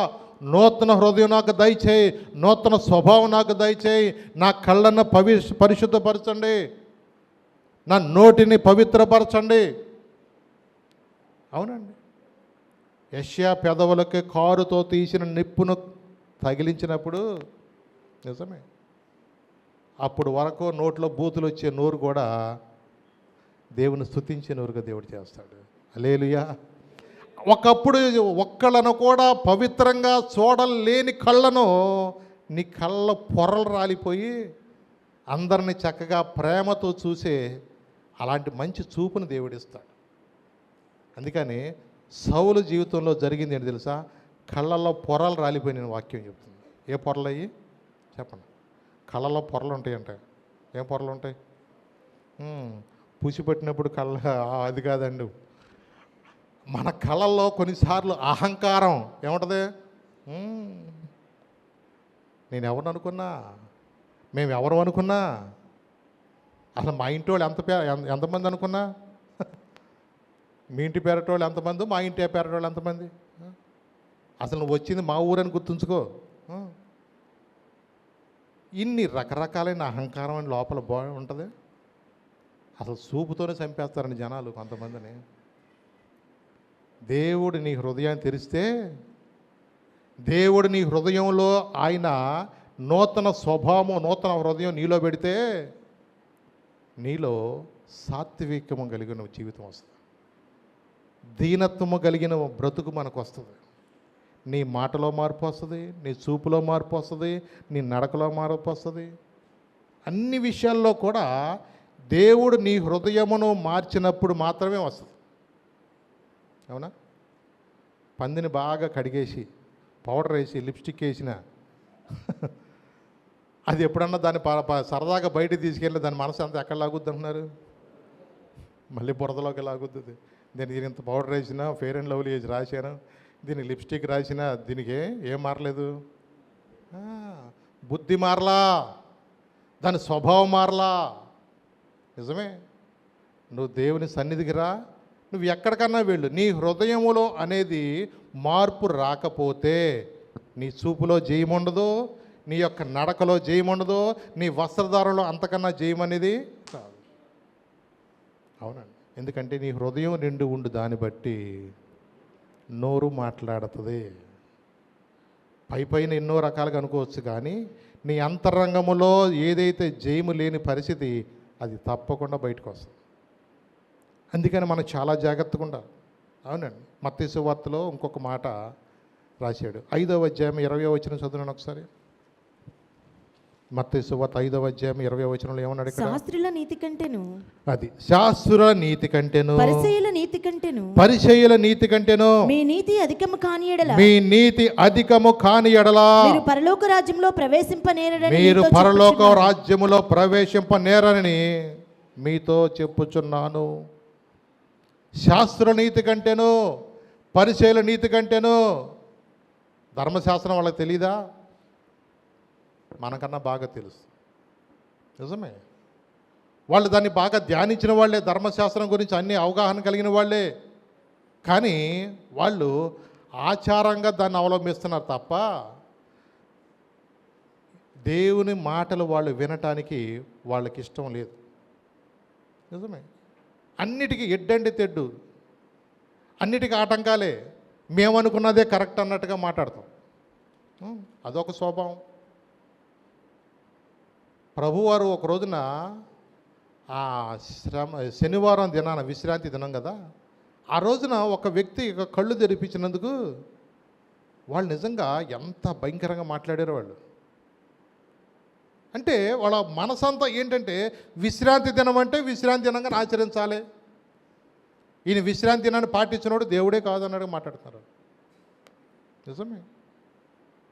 నూతన హృదయం నాకు దయచేయి, నూతన స్వభావం నాకు దయచేయి, నా కళ్ళను పరిశుద్ధపరచండి, నా నోటిని పవిత్రపరచండి. అవునండి, యెషయా పెదవులకి కారుతో తీసిన నిప్పును తగిలించినప్పుడు నిజమే, అప్పుడు వరకు నోట్లో బూతులు వచ్చే నోరు కూడా దేవుని స్తుతించే నోరుగా దేవుడు చేస్తాడు. హల్లెలూయా. ఒకప్పుడు ఒక్కళ్ళను కూడా పవిత్రంగా చూడలేని కళ్ళను నీ కళ్ళ పొరలు రాలిపోయి అందరిని చక్కగా ప్రేమతో చూసే అలాంటి మంచి చూపును దేవుడిస్తాడు. అందుకని సౌలు జీవితంలో జరిగింది ఏంటి తెలుసా? కళ్ళల్లో పొరలు రాలిపోయి నేను వాక్యం చెప్తుంది. ఏ పొరలు అయ్యి చెప్పండి? కళ్ళల్లో పొరలు ఉంటాయంట. ఏం పొరలు ఉంటాయి? పూసిపెట్టినప్పుడు కళ్ళ అది కాదండి. మన కళ్ళల్లో కొన్నిసార్లు అహంకారం ఏముంటుంది? నేను ఎవరు అనుకున్నా, మేము ఎవరు అనుకున్నా, అసలు మా ఇంటి వాళ్ళు ఎంతమంది అనుకున్నా, మీ ఇంటి పేరటోళ్ళు ఎంతమంది, మా ఇంటి పేరటోళ్ళు ఎంతమంది, అసలు నువ్వు వచ్చింది మా ఊరని గుర్తుంచుకో. ఇన్ని రకరకాలైన అహంకారం అని లోపల ఉంటుంది. అసలు చూపుతోనే చంపేస్తారని జనాలు కొంతమందిని. దేవుడు నీ హృదయాన్ని తెరిస్తే, దేవుడు నీ హృదయంలో ఆయన నూతన స్వభావం, నూతన హృదయం నీలో పెడితే నీలో సాత్వికము కలిగిన జీవితం వస్తుంది, దీనత్వము కలిగిన బ్రతుకు మనకు వస్తుంది. నీ మాటలో మార్పు వస్తుంది, నీ చూపులో మార్పు వస్తుంది, నీ నడకలో మార్పు వస్తుంది. అన్ని విషయాల్లో కూడా దేవుడు నీ హృదయమును మార్చినప్పుడు మాత్రమే వస్తుంది. అవునా? పందిని బాగా కడిగేసి పౌడర్ వేసి లిప్స్టిక్ వేసిన అది ఎప్పుడన్నా దాన్ని సరదాగా బయటకు తీసుకెళ్ళి దాని మనసు అంతా ఎక్కడ లాగుద్ది అంటున్నారు? మళ్ళీ బురదలోకి లాగుద్ది. దీనికి ఇంత పౌడర్ వేసినా, ఫెయిర్ అండ్ లవ్లీ వేసి రాశాను, దీనికి లిప్స్టిక్ రాసినా దీనికి ఏం మారలేదు. బుద్ధి మారలా, దాని స్వభావం మారలా. నిజమే, నువ్వు దేవుని సన్నిధికి రా, నువ్వు ఎక్కడికన్నా వెళ్ళు, నీ హృదయములో అనేది మార్పు రాకపోతే నీ చూపులో జయముండదు, నీ యొక్క నడకలో జయముండదు, నీ వస్త్రధారణలో అంతకన్నా జయమనేది రాదు. అవునండి, ఎందుకంటే నీ హృదయం నిండి ఉండు, దాన్ని బట్టి నోరు మాట్లాడుతుంది. పైన ఎన్నో రకాలుగా అనుకోవచ్చు, కానీ నీ అంతరంగములో ఏదైతే జయము లేని పరిస్థితి అది తప్పకుండా బయటకు వస్తుంది. అందుకని మనం చాలా జాగ్రత్తగా ఉండాలి. అవునండి, మత్తయి సువార్తలో ఇంకొక మాట రాశాడు. 5వ అధ్యాయం 20వ వచనం చదువును ఒకసారి. మత్తయి సువార్త 5వ అధ్యాయం 20వ వచనంలో ఏమన్నాడు?
శాస్త్రుల నీతి కంటేను,
అది శాస్త్రుల నీతి కంటేను,
పరిసయ్యుల నీతి కంటేను,
పరిసయ్యుల నీతి కంటేను
మీ నీతి అధికము కాని ఎడల,
మీ నీతి అధికము కాని ఎడల
మీరు పరలోక రాజ్యంలో ప్రవేశింపనేరని,
మీరు పరలోక రాజ్యములో ప్రవేశింపనేరని మీతో చెప్పుచున్నాను. శాస్త్ర నీతి కంటేను, పరిసయ్యుల నీతి కంటేను ధర్మశాస్త్రం వాళ్ళకి తెలీదా? మనకన్నా బాగా తెలుసు. నిజమే. వాళ్ళు దాన్ని బాగా ధ్యానించిన వాళ్ళే, ధర్మశాస్త్రం గురించి అన్ని అవగాహన కలిగిన వాళ్ళే. కానీ వాళ్ళు ఆచారంగా దాన్ని అవలంబిస్తున్నారు తప్ప దేవుని మాటలు వాళ్ళు వినటానికి వాళ్ళకి ఇష్టం లేదు. నిజమే. అన్నిటికీ ఎడ్డండి తెడ్డు, అన్నిటికీ ఆటంకాలే. మేమనుకున్నదే కరెక్ట్ అన్నట్టుగా మాట్లాడతాం. అదొక స్వభావం. ప్రభువారు ఒక రోజున ఆ శనివారం దినాన విశ్రాంతి దినం కదా, ఆ రోజున ఒక వ్యక్తి కళ్ళు తెరిపించినందుకు వాళ్ళు నిజంగా ఎంత భయంకరంగా మాట్లాడారు వాళ్ళు. అంటే వాళ్ళ మనసంతా ఏంటంటే విశ్రాంతి దినం అంటే విశ్రాంతి దినంగా ఆచరించాలి, ఈయన విశ్రాంతి దినాన్ని పాటించినోడు దేవుడే కాదన్నట్టు మాట్లాడుతున్నారు. నిజమే.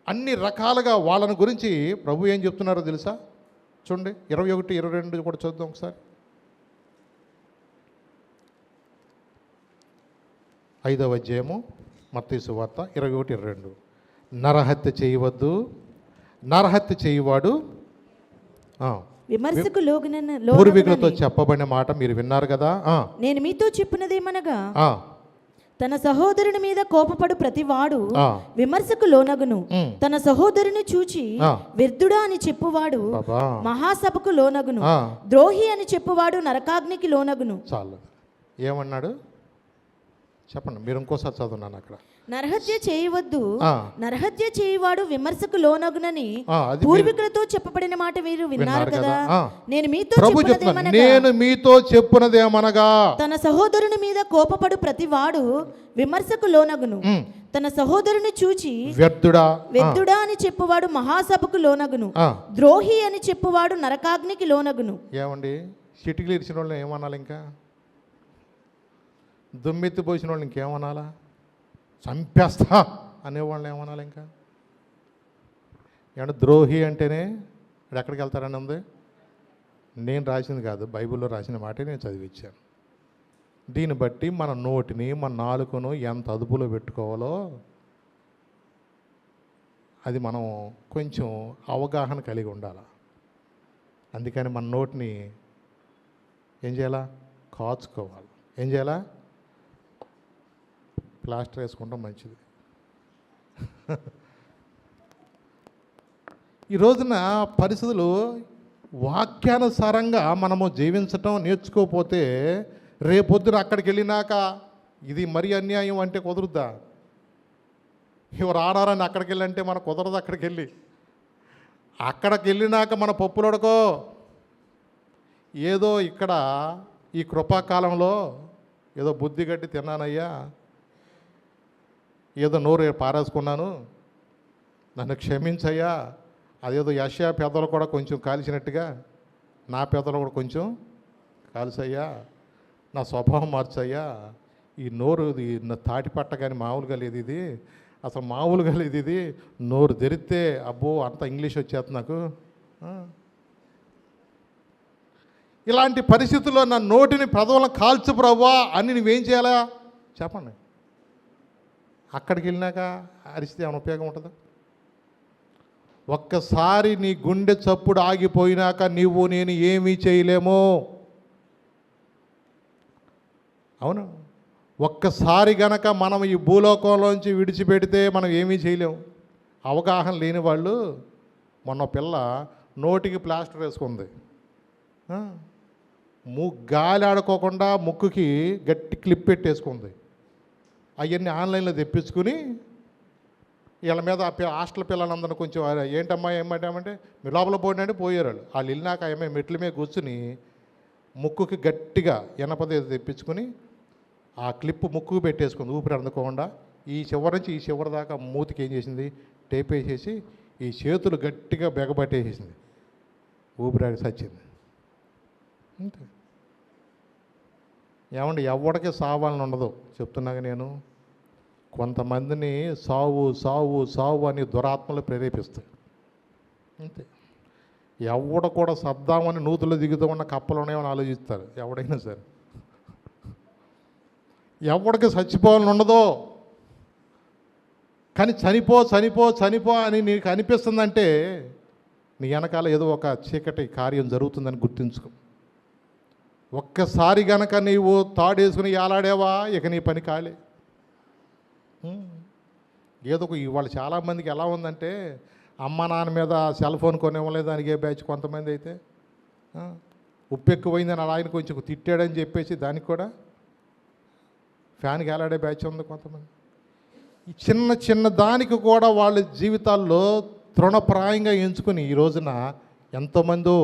అన్ని రకాలుగా వాళ్ళని గురించి ప్రభు ఏం చెప్తున్నారో తెలుసా? చూడండి 21, 22 కూడా చూద్దాం ఒకసారి. 5వ అధ్యాయము మత్తయి సువార్త 21, 22. నరహత్య చేయవద్దు, నరహత్య చేయువాడు
విమర్శకు
పూర్వీకులతో చెప్పబడిన మాట మీరు విన్నారు కదా.
నేను మీతో చెప్పినదేమనగా తన సహోదరుని మీద కోపపడు ప్రతివాడు విమర్శకు లోనగును, తన సహోదరుని చూచి వ్యర్థుడా అని చెప్పువాడు మహాసభకు లోనగును, ద్రోహి అని చెప్పువాడు నరకాగ్నికి లోనగును.
చాలు. ఏమన్నాడు చెప్పండి, మీరు ఇంకోసారి చదువున్నాను అక్కడ.
నరహత్య చేయవద్దు, నరహత్య చేయువాడు విమర్శకు లోనగునని పూర్వీకులతో చెప్పబడిన మాట మీరు విన్నారు కదా. నేను మీతో చెప్పున్నదేమనగా తన సహోదరుని మీద కోపపడు ప్రతివాడు విమర్శకు లోనగును, తన సహోదరుని చూచి వ్యర్థుడా అని చెప్పువాడు మహాసభకు లోనగును, ద్రోహి అని చెప్పువాడు నరకాగ్నికి లోనగును.
ఏమండి, చిటికలు ఇరిచిన వాళ్ళని ఏమనాలి? ఇంకా దుమ్మెత్తి పోసిన వాళ్ళని ఇంకేమనాలా? చంపేస్తా అనేవాళ్ళని ఏమనాలి? ఇంకా ఏమన్నా ద్రోహి అంటేనే అది ఎక్కడికి వెళ్తారని ఉంది. నేను రాసింది కాదు, బైబిల్లో రాసిన మాటే నేను చదివించాను. దీన్ని బట్టి మన నోటిని, మన నాలుకను ఎంత అదుపులో పెట్టుకోవాలో అది మనం కొంచెం అవగాహన కలిగి ఉండాలి. అందుకని మన నోటిని ఏం చేయాలా? కాచుకోవాలి. ఏం చేయాలా? ప్లాస్టర్ వేసుకుంటాం మంచిది. ఈ రోజున పరిస్థితులు వాక్యానుసారంగా మనము జీవించటం నేర్చుకోకపోతే రేపొద్దున అక్కడికి వెళ్ళినాక ఇది మరీ అన్యాయం అంటే కుదురుద్దా? ఎవరు ఆడారని అక్కడికి వెళ్ళంటే మనకు కుదరదు. అక్కడికి వెళ్ళినాక మన పప్పులొడకో ఏదో ఇక్కడ ఈ కృపాకాలంలో ఏదో బుద్ధి గడ్డి తిన్నానయ్యా, ఏదో నోరు పారేసుకున్నాను, నన్ను క్షమించయ్యా, అదేదో యెషయా పెదలు కూడా కొంచెం కాల్చినట్టుగా నా పెదలు కూడా కొంచెం కాల్చయ్యా, నా స్వభావం మార్చయ్యా, ఈ నోరు తాటి పట్ట కానీ మామూలుగా లేదు, ఇది అసలు మామూలుగా లేదు, ఇది నోరు తెరిస్తే అబ్బో అంత ఇంగ్లీష్ వచ్చేస్తుంది నాకు. ఇలాంటి పరిస్థితుల్లో నా నోటిని పెదవులను కాల్చు ప్రవ్వా అని నువ్వేం చేయాలా చెప్పండి. అక్కడికి వెళ్ళినాక అరిస్తే ఏమైనా ఉపయోగం ఉంటుందా? ఒక్కసారి నీ గుండె చప్పుడు ఆగిపోయినాక నీవు నేను ఏమీ చేయలేము. అవును, ఒక్కసారి గనక మనం ఈ భూలోకంలోంచి విడిచిపెడితే మనం ఏమీ చేయలేము. అవగాహన లేని వాళ్ళు, మొన్న పిల్ల నోటికి ప్లాస్టర్ వేసుకుంది, గాలి ఆడుకోకుండా ముక్కుకి గట్టి క్లిప్ పెట్టేసుకుంది. అవన్నీ ఆన్లైన్లో తెప్పించుకుని వీళ్ళ మీద హాస్టల్ పిల్లలందరూ కొంచెం ఏంటమ్మా ఏమంటామంటే మీ లోపల పోయినంటే పోయారు. వాళ్ళు వెళ్ళినాక ఏమో మెట్ల మీద కూర్చుని ముక్కుకి గట్టిగా ఎనపది తెప్పించుకుని ఆ క్లిప్ ముక్కుకు పెట్టేసుకుంది ఊపిరి అందుకోకుండా. ఈ చివరి నుంచి ఈ చివరి దాకా మూతికి ఏం చేసింది, టేప్ వేసేసి ఈ చేతులు గట్టిగా బెగబట్టేసేసింది, ఊపిరి సచ్చింది. అంతే. ఏమండి, ఎవడికి సావాలని ఉండదు చెప్తున్నాగా నేను. కొంతమందిని సావు సావు సావు అని దురాత్మలు ప్రేరేపిస్తాయి. అంతే. ఎవడ కూడా సద్దామని నూతులు దిగుతామన్న కప్పలు ఉన్నాయని ఆలోచిస్తారు ఎవడైనా సరే. ఎవడికి చచ్చిపోవాలని ఉండదు, కానీ చనిపో చనిపో చనిపో అని నీకు అనిపిస్తుందంటే నీ వెనకాల ఏదో ఒక చీకటి కార్యం జరుగుతుందని గుర్తుంచుకో. ఒక్కసారి గనక నీవు తాడేసుకుని ఏలాడేవా ఇక నీ పని కాలే. ఏదో ఒక ఇవాళ చాలామందికి ఎలా ఉందంటే అమ్మ నాన్న మీద సెల్ ఫోన్ కొనివ్వలేదు దానికి ఏ బ్యాచ్ కొంతమంది అయితే ఉప్పు ఎక్కువైందని అలా ఆయన కొంచెం తిట్టాడని చెప్పేసి దానికి కూడా ఫ్యాన్కి ఏలాడే బ్యాచ్ ఉంది కొంతమంది. ఈ చిన్న చిన్న దానికి కూడా వాళ్ళ జీవితాల్లో తృణప్రాయంగా ఎంచుకుని ఈ రోజున ఎంతోమంది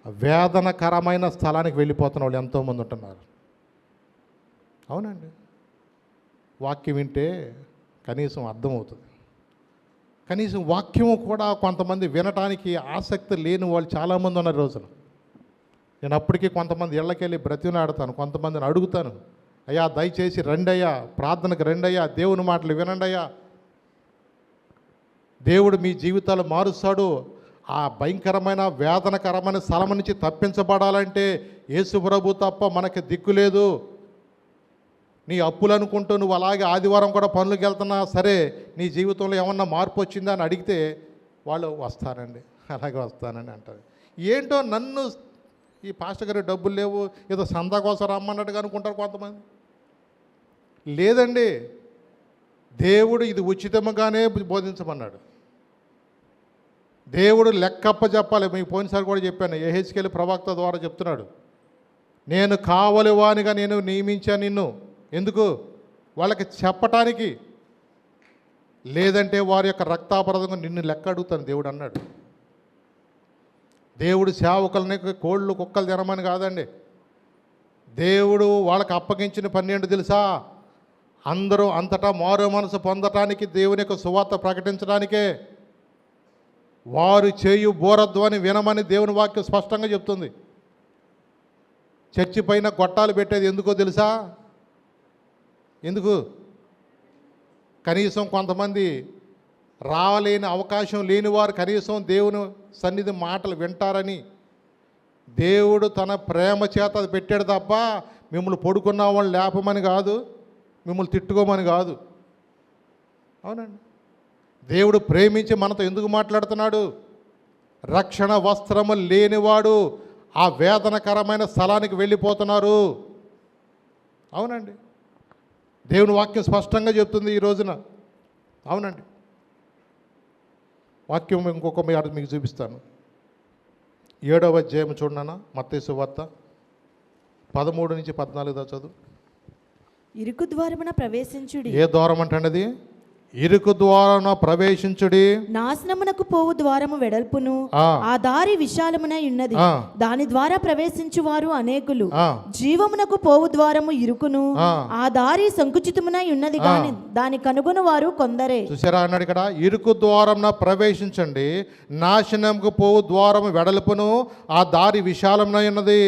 వేదనకరమైన స్థలానికి వెళ్ళిపోతున్న వాళ్ళు ఎంతోమంది ఉంటున్నారు. అవునండి, వాక్యం వింటే కనీసం అర్థమవుతుంది. కనీసం వాక్యము కూడా కొంతమంది వినటానికి ఆసక్తి లేని వాళ్ళు చాలామంది ఉన్నారు రోజున. నేను అప్పటికీ కొంతమంది ఇళ్ళకెళ్ళి బ్రతిమలాడతాను, కొంతమందిని అడుగుతాను, అయ్యా దయచేసి రండయ్యా, ప్రార్థనకు రండయ్యా, దేవుని మాటలు వినండయ్యా, దేవుడు మీ జీవితాలు మారుస్తాడు. ఆ భయంకరమైన వేదనకరమైన స్థలం నుంచి తప్పించబడాలంటే యేసు ప్రభు తప్ప మనకి దిక్కు లేదు. నీ అప్పులు అనుకుంటూ నువ్వు అలాగే ఆదివారం కూడా పనులకు వెళ్తున్నా సరే నీ జీవితంలో ఏమన్నా మార్పు వచ్చిందా అని అడిగితే వాళ్ళు వస్తానండి, అలాగే వస్తానని అంటారు. ఏంటో నన్ను ఈ పాస్టర్ గారి డబ్బులు లేవు ఏదో సందా కోసం రమ్మన్నట్టుగా అనుకుంటారు కొంతమంది. లేదండి, దేవుడు ఇది ఉచితంగానే బోధించమన్నాడు. దేవుడు లెక్కప్ప చెప్పాలి. మీకు పోయినసారి కూడా చెప్పాను, యెహెజ్కేలు ప్రవక్త ద్వారా చెప్తున్నాడు, నేను కావలివానిగా నేను నియమించాను నిన్ను. ఎందుకు? వాళ్ళకి చెప్పటానికి. లేదంటే వారి యొక్క రక్తాపరాధంగా నిన్ను లెక్క అడుగుతాను దేవుడు అన్నాడు. దేవుడు సేవకులని కోళ్ళు కుక్కలు తినమని కాదండి. దేవుడు వాళ్ళకి అప్పగించిన 12 తెలుసా? అందరూ అంతటా మారు మనసు పొందటానికి, దేవుని యొక్క సువార్త ప్రకటించడానికే. వారు చేయు బోరధ్వని వినమని దేవుని వాక్యం స్పష్టంగా చెప్తుంది. చర్చి పైన గొట్టాలు పెట్టేది ఎందుకో తెలుసా? ఎందుకు? కనీసం కొంతమంది రాలేని అవకాశం లేని వారు కనీసం దేవుని సన్నిధి మాటలు వింటారని. దేవుడు తన ప్రేమ చేత అది పెట్టాడు తప్ప మిమ్మల్ని పడుకున్న వాళ్ళు లేపమని కాదు, మిమ్మల్ని తిట్టుకోమని కాదు. అవునండి, దేవుడు ప్రేమించి మనతో ఎందుకు మాట్లాడుతున్నాడు? రక్షణ వస్త్రము లేనివాడు ఆ వేదనకరమైన స్థలానికి వెళ్ళిపోతున్నారు. అవునండి, దేవుని వాక్యం స్పష్టంగా చెప్తుంది ఈ రోజున. అవునండి, వాక్యం ఇంకొక మీకు చూపిస్తాను. 7వ అధ్యాయం చూడనా, మత్తయి సువార్త 13 నుంచి 14 దాకా చదువు.
ఇరుకు ద్వారమున ప్రవేశించుడి.
ఏ ద్వారం అంటన్నది? ఇరుకు ద్వారమున ప్రవేశించుడి.
నాశనమునకు పోవు ద్వారము వెడల్పును, ఆ దారి విశాలమునై ఉన్నది, దాని ద్వారా ప్రవేశించువారు అనేకులు. జీవమునకు పోవు ద్వారము ఇరుకును, ఆ దారి సంకుచితమునై ఉన్నది గాని దాని కనుగొని వారు కొందరే.
చూసారా అన్నాడు ఇక్కడ, ఇరుకు ద్వారమున ప్రవేశించండి, నాశనముకు పోవు ద్వారము వెడల్పును, ఆ దారి విశాలమునై ఉన్నది,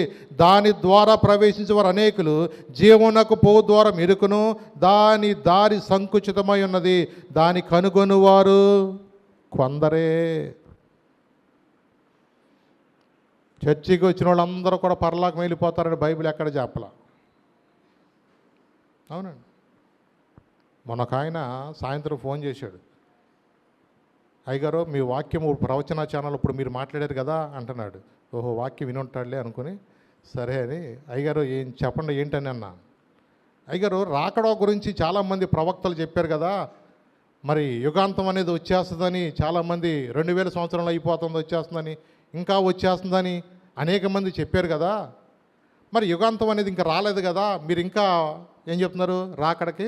దాని ద్వారా ప్రవేశించేవారు అనేకులు. జీవమునకు పోవు ద్వారం ఇరుకును, దాని దారి సంకుచితమై ఉన్నది, దాని కనుగొనువారు కొందరే. చర్చికి వచ్చిన వాళ్ళందరూ కూడా పరలోకం వెళ్ళిపోతారని బైబిల్ ఎక్కడ చెప్పలా. అవునండి, మొన్నొక ఆయన సాయంత్రం ఫోన్ చేశాడు, అయ్యగారు మీ వాక్యం ప్రవచన ఛానల్ ఇప్పుడు మీరు మాట్లాడారు కదా అంటున్నాడు. ఓహో వాక్యం వినుంటాడులే అనుకుని సరే అని, అయ్యగారు ఏం చెప్పండి ఏంటని అన్నా. అయ్యగారు రాకడ గురించి చాలామంది ప్రవక్తలు చెప్పారు కదా, మరి యుగాంతం అనేది వచ్చేస్తుందని చాలామంది 2000 సంవత్సరాలు అయిపోతుంది వచ్చేస్తుందని, ఇంకా వచ్చేస్తుందని అనేక మంది చెప్పారు కదా, మరి యుగాంతం అనేది ఇంకా రాలేదు కదా, మీరు ఇంకా ఏం చెప్తున్నారు? రాకడకి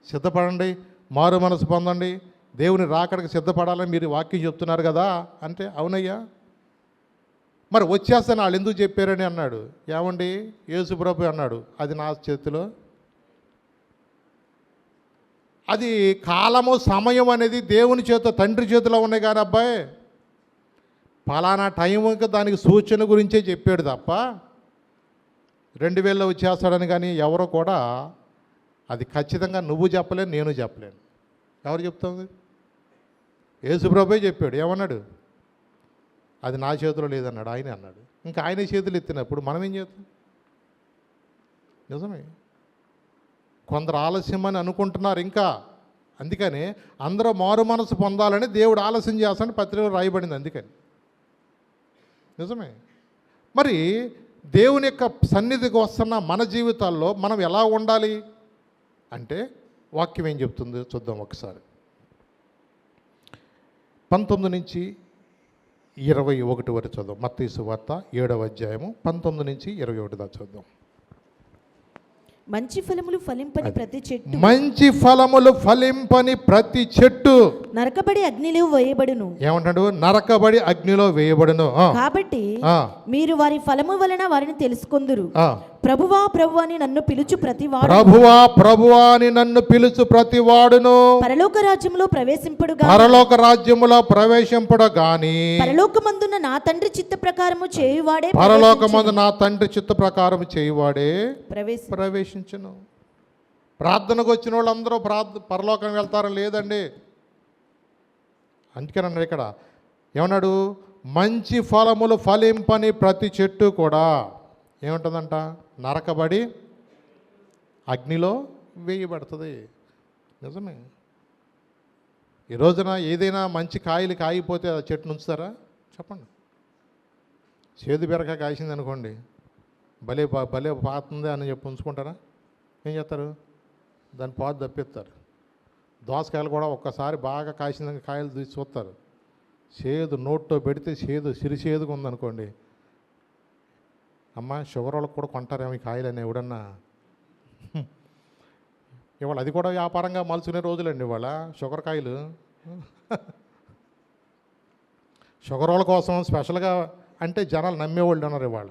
సిద్ధపడండి, మారు మనసు పొందండి, దేవుని రాకడకి సిద్ధపడాలని మీరు వాక్యం చెప్తున్నారు కదా అంటే, అవునయ్యా మరి వచ్చేస్తాను వాళ్ళు ఎందుకు చెప్పారని అన్నాడు. ఏమండి యేసు ప్రభు అన్నాడు, అది నా చేతిలో, అది కాలము సమయం అనేది దేవుని చేతిలో తండ్రి చేతిలో ఉన్నాయి కానీ అబ్బాయి ఫలానా టైంకి దానికి సూచన గురించే చెప్పాడు తప్ప 2000లో వచ్చేస్తాడని కానీ ఎవరో కూడా అది ఖచ్చితంగా నువ్వు చెప్పలేను, నేను చెప్పలేను. ఎవరు చెప్తావు? యేసుప్రభువే చెప్పాడు. ఏమన్నాడు? అది నా చేతిలో లేదన్నాడు, ఆయనే అన్నాడు. ఇంకా ఆయన చేతులు ఎత్తినప్పుడు మనం ఏం చేస్తాం? నిజమే, కొందరు ఆలస్యం అని అనుకుంటున్నారు, ఇంకా అందుకని అందరూ మారు మనసు పొందాలని దేవుడు ఆలస్యం చేస్తాడని పత్రికలో రాయబడింది. అందుకని నిజమే. మరి దేవుని యొక్క సన్నిధికి వస్తున్న మన జీవితాల్లో మనం ఎలా ఉండాలి అంటే వాక్యం ఏం చెప్తుంది చూద్దాం ఒకసారి. 19 నుంచి 21 వరకు చూద్దాం. మత్తయి సువార్త 7వ అధ్యాయము 19 నుంచి 21 దాకా చూద్దాం.
మంచి ఫలములు ఫలింపని ప్రతి చెట్టు,
మంచి ఫలములు ఫలింపని ప్రతి చెట్టు
నరకబడి అగ్నిలో వేయబడును.
ఏమంటాడు? నరకబడి అగ్నిలో వేయబడును.
కాబట్టి మీరు వారి ఫలము వలన వారిని తెలుసుకొందురు. ప్రభువా ప్రభువా అని నన్ను పిలుచు ప్రతివాడు,
ప్రభువా ప్రభువా అని నన్ను పిలుచు ప్రతివాడును
పరలోక రాజ్యములో ప్రవేశింపడుగా,
పరలోక రాజ్యములో ప్రవేశింపడు గాని
పరలోకమందున్న నా తండ్రి చిత్త ప్రకారము చేయువాడే,
పరలోకమందు నా తండ్రి చిత్త ప్రకారం చేయువాడే
ప్రవేశించును.
ప్రార్థనకు వచ్చిన వాళ్ళందరూ పరలోకం వెళ్తారని లేదండి. అందుకేనన్నాడు ఇక్కడ. ఏమన్నాడు? మంచి ఫలములు ఫలింపని ప్రతి చెట్టు కూడా ఏముంటుందంట? నరకబడి అగ్నిలో వేయబడుతుంది. నిజమే. ఈ రోజున ఏదైనా మంచి కాయలు కాయిపోతే ఆ చెట్టును ఉంచుతారా? చెప్పండి. చేదు బీరకాయ కాసింది అనుకోండి, భలే భలే పాతుంది అని చెప్పి ఉంచుకుంటారా? ఏం చేస్తారు? దాన్ని పాదు తప్పిస్తారు. దోసకాయలు కూడా ఒక్కసారి బాగా కాసిన కాయలు తీసి చూస్తారు. చేదు నోట్లో పెడితే సిరిచేదుగా ఉందనుకోండి, అమ్మ షుగర్ వాళ్ళకి కూడా కొంటారేమో ఈ కాయలు అని ఎవడన్నా. ఇవాళ అది కూడా వ్యాపారంగా మలుచుకునే రోజులండి ఇవాళ. షుగర్ కాయలు షుగర్ వాళ్ళ కోసం స్పెషల్గా అంటే జనాలు నమ్మేవాళ్ళు ఉన్నారు ఇవాళ.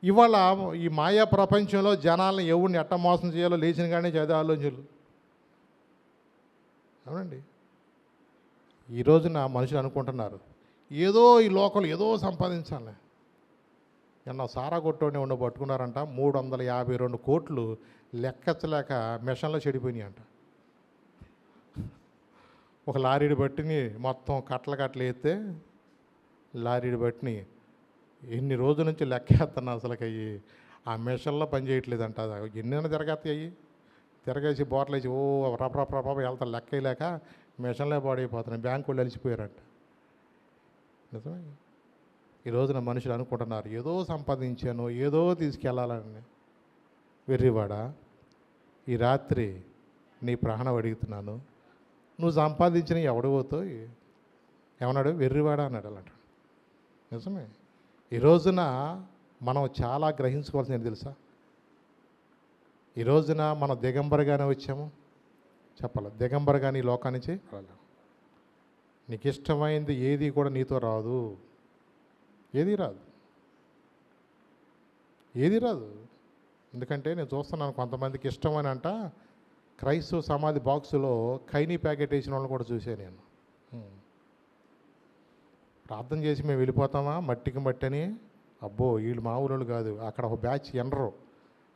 ఇవాళ ఈ మాయా ప్రపంచంలో జనాలను ఎవరిని ఎట్ట మోసం చేయాలో లేచిన కానీ చదివే ఆలోచనలు. అవునండి. ఈ రోజున మనుషులు అనుకుంటున్నారు ఏదో ఈ లోకంలో ఏదో సంపాదించాలి. నిన్న సారా కొట్టోని ఉండి పట్టుకున్నారంట. 352 కోట్లు లెక్కచ్చలేక మిషన్లో చెడిపోయినాయి అంట. ఒక లారీని బట్టిని మొత్తం కట్టలు వేస్తే లారీని బట్టిని ఎన్ని రోజుల నుంచి లెక్కేస్తున్నా అసలుకి అయ్యి ఆ మిషన్లో పని చేయట్లేదంట. ఎన్నైనా తిరగేస్తాయి అయ్యి తిరగేసి బోర్లు వేసి రపరప వెళ్తారు. లెక్క వేయలేక మిషన్లో పాడైపోతున్నాయి. బ్యాంకు వాళ్ళు అలిసిపోయారంట. నిజమే. ఈ రోజున మనుషులు అనుకుంటున్నారు ఏదో సంపాదించాను ఏదో తీసుకెళ్ళాలని. వెర్రివాడా, ఈ రాత్రి నీ ప్రాణం అడుగుతున్నాను, నువ్వు సంపాదించిన ఎవడిపోతావు? ఏమన్నాడు? వెర్రివాడా అన్నాడు. అలాంటి నిజమే. ఈ రోజున మనం చాలా గ్రహించుకోవాల్సింది తెలుసా? ఈ రోజున మనం దిగంబరగానే వచ్చాము. చెప్పాలి, దిగంబరగానే ఈ లోకానికి వెళ్ళాము. నీకు ఇష్టమైంది ఏది కూడా నీతో రాదు. ఏది రాదు. ఎందుకంటే నేను చూస్తున్నాను కొంతమందికి ఇష్టమని అంట క్రైస్తవ సమాధి బాక్సులో ఖైనీ ప్యాకెట్ వేసిన వాళ్ళని కూడా చూసాను నేను. ప్రార్థన చేసి మేము వెళ్ళిపోతామా మట్టికి మట్టి అని. అబ్బో వీళ్ళు మామూలు కాదు. అక్కడ ఒక బ్యాచ్ ఎనరు,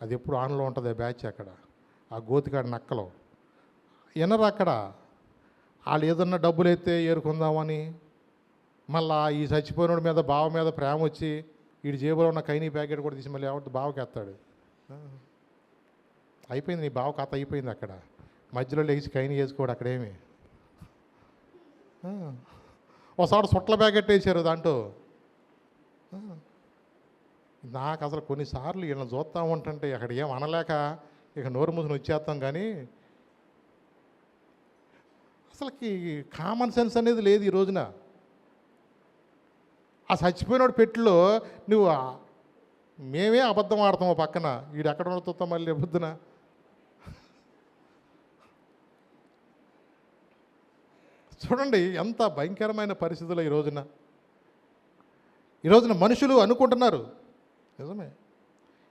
అది ఎప్పుడు ఆన్లో ఉంటుంది ఆ బ్యాచ్. అక్కడ ఆ గోతికాడ నక్కలో ఎనరు. అక్కడ వాళ్ళు ఏదన్నా డబ్బులు అయితే ఏరుకుందామని మళ్ళా ఈ చచ్చిపోయినోడి మీద బావ మీద ప్రేమ వచ్చి వీడి జేబులో ఉన్న ఖైనీ ప్యాకెట్ కూడా తీసి మళ్ళీ ఎవరి బావకి ఎత్తాడు. అయిపోయింది, నీ బావ కథ అయిపోయింది. అక్కడ మధ్యలో లేచి ఖైనీ చేసుకోడు అక్కడేమి. ఒకసారి సుట్ల ప్యాకెట్ వేసారు దాంట్లో. నాకు అసలు కొన్నిసార్లు వీళ్ళని చూస్తూ ఉంటుంటే అక్కడ ఏం అనలేక ఇక నోరు మూసుని వచ్చేస్తాం. కానీ అసలుకి కామన్ సెన్స్ అనేది లేదు ఈ రోజున. ఆ చచ్చిపోయినోడు పెట్టులో నువ్వు మేమే అబద్ధం ఆడతాము పక్కన, వీడు ఎక్కడ నడుతాం మళ్ళీ పొద్దున. చూడండి ఎంత భయంకరమైన పరిస్థితులు ఈ రోజున మనుషులు అనుకుంటున్నారు. నిజమే.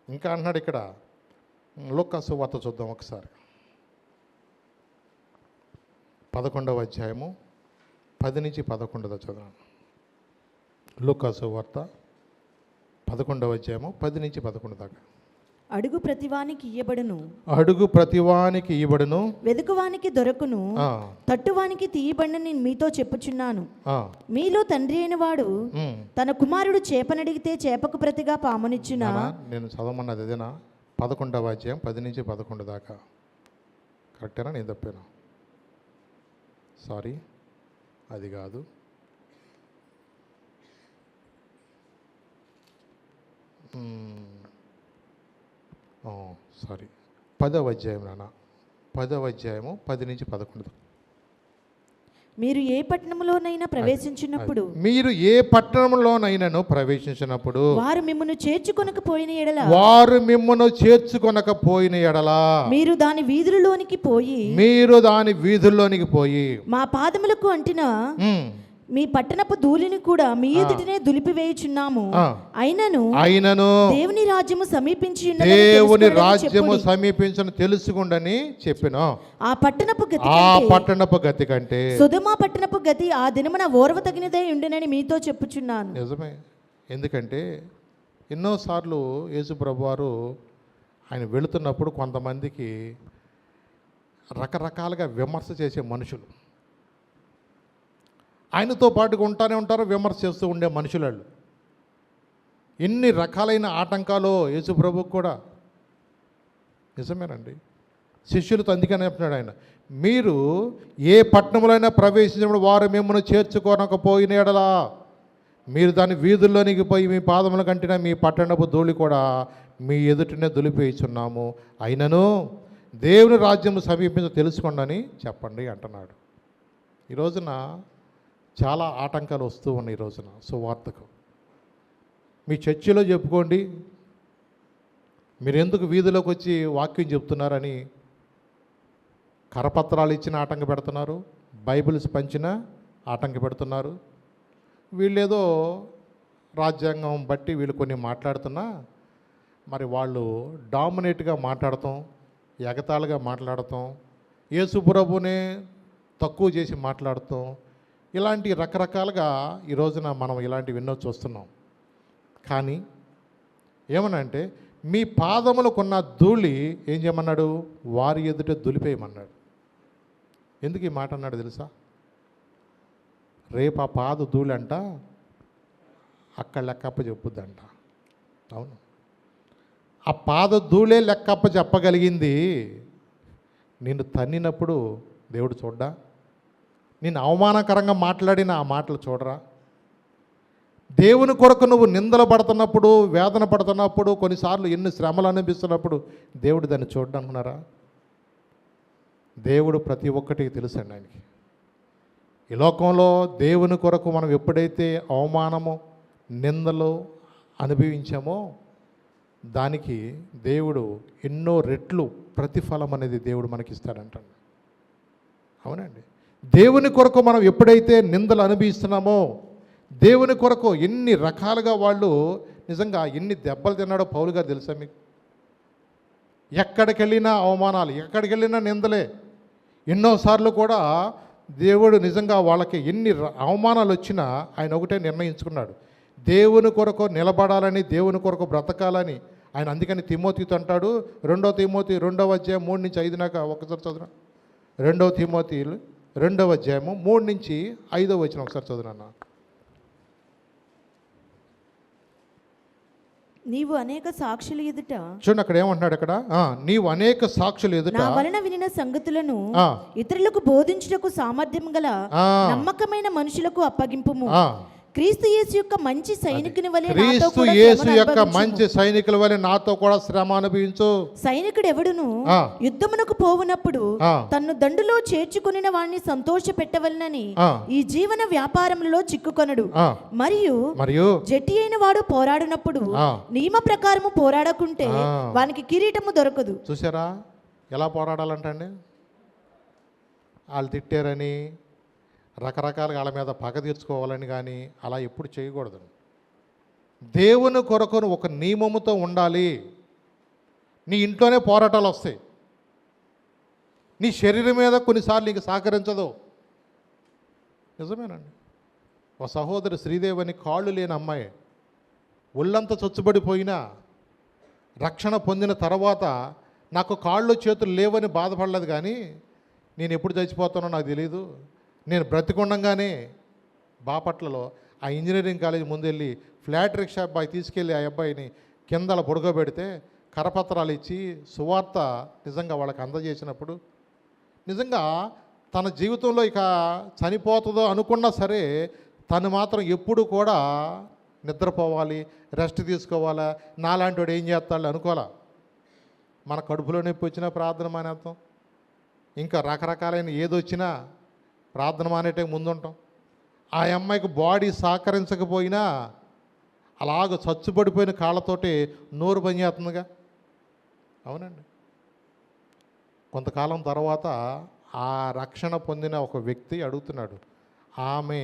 ఇంకా అన్నాడు ఇక్కడ లూకా సువార్త చూద్దాం ఒకసారి. 11వ అధ్యాయము 10 నుంచి 11 చదువు. లూకా సువార్త 11వ అధ్యాయము 10 నుంచి 11 దాకా.
అడుగు ప్రతివానికి ఇయ్యబడును,
వెదుకువానికి
దొరకును, తట్టువానికి తీయబడని మీతో చెప్పుచున్నాను. మీలో తండ్రి అయిన వాడు తన కుమారుడు చేపనడిగితే చేపకు ప్రతిగా పామునిచ్చునా?
నేను చదవమన్నది అదేనా? 11వ అధ్యాయం 10 నుంచి 11 దాకా. కరెక్టేనా, నేను తప్పాను? సారీ, అది కాదు. సారీ, 10వ అధ్యాయం నాన్న, 10వ అధ్యాయము 10 నుంచి 11.
మీరు ఏ పట్టణంలోనైనా ప్రవేశించినప్పుడు
మీరు ఏ పట్టణంలోనైనాను ప్రవేశించినప్పుడు
వారు మిమ్మల్ని చేర్చుకొనకపోయిన ఎడల
వారు మిమ్మును చేర్చుకొనకపోయిన ఎడలా
మీరు దాని వీధులలోనికి పోయి
మీరు దాని వీధుల్లోనికి పోయి
మా పాదములకు అంటిన
ఉమ్,
మీ పట్టణపు ధూళిని కూడా మీ ఎదుటనే దులిపివేయుచున్నాము.
ఆ. అయినను
దేవుని రాజ్యము సమీపించి ఉన్నదని
దేవుని
తెలుసుకొనుటకు
రాజ్యము
చెప్పుడి.
సమీపించను తెలుసుకుండని చెప్పిన
ఆ పట్టణపు గతి
ఆ
కంటే
పట్టణపు గతి కంటే
సొదొమ పట్టణపు గతి ఆ దినమున ఓర్వ తగినదే ఉండునని మీతో చెప్పుచున్నాను.
నిజమే. ఎందుకంటే ఎన్నోసార్లు యేసు ప్రభువారు ఆయన వెళుతున్నప్పుడు కొంతమందికి రకరకాలుగా విమర్శ చేసే మనుషులు, ఆయనతో పాటుగా ఉంటానే ఉంటారు, విమర్శ చేస్తూ ఉండే మనుషులు వాళ్ళు. ఎన్ని రకాలైన ఆటంకాలు యేసు ప్రభువుకు కూడా. నిజమేనండి. శిష్యులతో అందుకని చెప్తున్నాడు ఆయన, మీరు ఏ పట్టణంలోనైనా ప్రవేశించినప్పుడు వారు మిమ్మల్ని చేర్చుకోనకపోయిన ఎడలా మీరు దాని వీధుల్లోనికి పోయి మీ పాదముల కంటిన మీ పట్టణపు ధూళి కూడా మీ ఎదుటనే దులిపేయుచున్నాము. అయినను దేవుని రాజ్యం సమీపించ తెలుసుకోండి చెప్పండి అంటున్నాడు. ఈ రోజున చాలా ఆటంకాలు వస్తూ ఉన్నాయి. ఈ రోజున సువార్తకు మీ చర్చిలో చెప్పుకోండి, మీరు ఎందుకు వీధిలోకి వచ్చి వాక్యం చెప్తున్నారని కరపత్రాలు ఇచ్చిన ఆటంక పెడుతున్నారు, బైబిల్స్ పంచిన ఆటంక పెడుతున్నారు. వీళ్ళేదో రాజ్యాంగం బట్టి వీళ్ళు కొన్ని మాట్లాడుతున్నా మరి వాళ్ళు డామినేట్గా మాట్లాడతాం, ఎగతాళిగా మాట్లాడతాం, యేసు ప్రభువునే తక్కువ చేసి మాట్లాడతాం. ఇలాంటి రకరకాలుగా ఈ రోజున మనం ఇలాంటివి ఎన్నో చూస్తున్నాం. కానీ ఏమనంటే మీ పాదములకున్న ధూళి ఏం చేయమన్నాడు? వారి ఎదుట దులిపేయమన్నాడు. ఎందుకు ఈ మాట అన్నాడు తెలుసా? రేపు ఆ పాద ధూళి అంట అక్కడ లెక్కప్ప చెప్పుద్దంట. అవును, ఆ పాద ధూళే లెక్కప్ప చెప్పగలిగింది. నిన్ను తన్నినప్పుడు దేవుడు చూడ్డా? నిన్ను అవమానకరంగా మాట్లాడిన ఆ మాటలు చూడరా? దేవుని కొరకు నువ్వు నిందలు పడుతున్నప్పుడు, వేదన పడుతున్నప్పుడు, కొన్నిసార్లు ఎన్ని శ్రమలు అనిపిస్తున్నప్పుడు దేవుడు దాన్ని చూడనుకున్నారా? దేవుడు ప్రతి ఒక్కటికి తెలుసండి ఆయనకి. ఈ లోకంలో దేవుని కొరకు మనం ఎప్పుడైతే అవమానము, నిందలు అనుభవించామో దానికి దేవుడు ఎన్నో రెట్లు ప్రతిఫలం అనేది దేవుడు మనకి ఇస్తాడంటండి. అవునండి. దేవుని కొరకు మనం ఎప్పుడైతే నిందలు అనుభవిస్తున్నామో, దేవుని కొరకు ఎన్ని రకాలుగా వాళ్ళు నిజంగా ఎన్ని దెబ్బలు తిన్నాడో పౌలు గారు తెలుసా మీకు? ఎక్కడికి వెళ్ళినా అవమానాలు, ఎక్కడికి వెళ్ళినా నిందలే. ఎన్నోసార్లు కూడా దేవుడు నిజంగా వాళ్ళకి ఎన్ని అవమానాలు వచ్చినా ఆయన ఒకటే నిర్ణయించుకున్నాడు, దేవుని కొరకు నిలబడాలని, దేవుని కొరకు బ్రతకాలని ఆయన. అందుకని తిమోతితో అంటాడు, 2 తిమోతి 2వ అధ్యాయం 3 నుంచి 5 దాకా ఒకసారి చదువు. 2 తిమోతి 2వ అధ్యాయము 3 నుంచి 5వ వచనం ఒకసారి చదువునన్నా.
నీవు అనేక సాక్షుల ఎదుట,
చూడండి అక్కడ ఏమంటున్నాడు అక్కడ, నీవు అనేక సాక్షులు ఎదుట
నా వలన వినిన సంగతులను ఇతరులకు బోధించుటకు సామర్థ్యం గల నమ్మకమైన మనుషులకు అప్పగింపుము. క్రీస్తు యేసు యొక్క మంచి సైనికుని వలె నాతో
క్రీస్తు
కూడా
యేసు
శ్రమను
యొక్క
అనుభవించుము.
మంచి సైనికుల వలె నాతో కూడా శ్రమ అనుభవించు.
సైనికుడు ఎవడును యుద్ధమునకు పోవునప్పుడు తన్ను దండులో చేర్చుకుని వాడిని సంతోష పెట్టవలనని ఈ జీవన వ్యాపారములలో చిక్కుకొనడు. మరియు జట్టి అయిన వాడు పోరాడినప్పుడు నియమ ప్రకారము పోరాడకుంటే వానికి కిరీటము దొరకదు.
చూసారా ఎలా పోరాడాలంటండి? వాళ్ళు తిట్టారని రకరకాలుగా వాళ్ళ మీద పగ తీర్చుకోవాలని కానీ అలా ఎప్పుడు చేయకూడదు. దేవుని కొరకు ఒక నియమముతో ఉండాలి. నీ ఇంట్లోనే పోరాటాలు వస్తాయి, నీ శరీరం మీద కొన్నిసార్లు నీకు సహకరించదు. నిజమేనండి. ఒక సహోదరి శ్రీదేవి అని కాళ్ళు లేని అమ్మాయి, ఒళ్ళంతా చచ్చుబడిపోయినా రక్షణ పొందిన తర్వాత నాకు కాళ్ళు చేతులు లేవని బాధపడలేదు, కానీ నేను ఎప్పుడు చచ్చిపోతానో నాకు తెలియదు. నేను బ్రతికుండగానే బాపట్లలో ఆ ఇంజనీరింగ్ కాలేజ్ ముందెళ్ళి ఫ్లాట్ రిక్షా అబ్బాయి తీసుకెళ్ళి ఆ అబ్బాయిని కిందల పొడుగోబెడితే కరపత్రాలు ఇచ్చి సువార్త నిజంగా వాళ్ళకి అందజేసినప్పుడు నిజంగా తన జీవితంలో ఇక చనిపోతుందో అనుకున్నా సరే తను మాత్రం ఎప్పుడు కూడా నిద్రపోవాలి, రెస్ట్ తీసుకోవాలా, నాలాంటి వాడు ఏం చేస్తాడు అనుకోవాలా. మన కడుపులో నొప్పి వచ్చినా ప్రార్థన మానేస్తాం, ఇంకా రకరకాలైన ఏదొచ్చినా ప్రార్థన మానేటే ముందుంటాం. ఆ అమ్మాయికి బాడీ సహకరించకపోయినా అలాగ చచ్చుబడిపోయిన కాళ్ళతోటి నోరు పని చేస్తుందిగా. అవునండి. కొంతకాలం తర్వాత ఆ రక్షణ పొందిన ఒక వ్యక్తి అడుగుతున్నాడు, ఆమె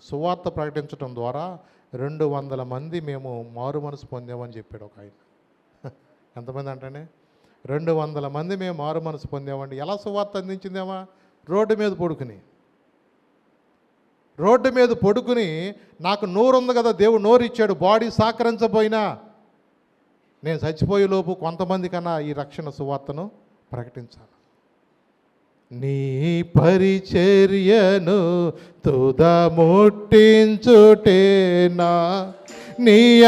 సువార్త ప్రకటించడం ద్వారా 200 మంది మేము మారు మనసు పొందామని చెప్పాడు ఒక ఆయన. ఎంతమంది అంటే 200 మంది మేము మారు మనసు పొందామండి. ఎలా సువార్త అందించిందేమా? రోడ్డు మీద పడుకుని నాకు నోరు ఉంది కదా, దేవుడు నోరు ఇచ్చాడు, బాడీ సహకరించబోయినా నేను చచ్చిపోయే లోపు కొంతమంది కన్నా ఈ రక్షణ సువార్తను ప్రకటించాలి. నీ పరిచర్యను తుదముట్టించుటేనా నియమమాయనే,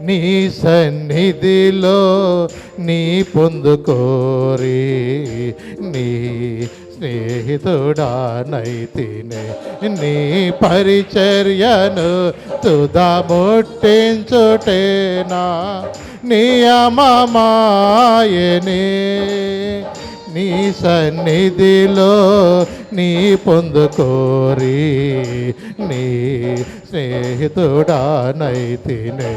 నీ సన్నిధిలో నీ పొందుకోరి నీ స్నేహితుడానైతినే. నీ పరిచర్యను తుదముట్టించుటేనా నియమమాయనే, నీ సన్నిధిలో నీ పొందుకోరి నీ స్నేహితుడానైతినే.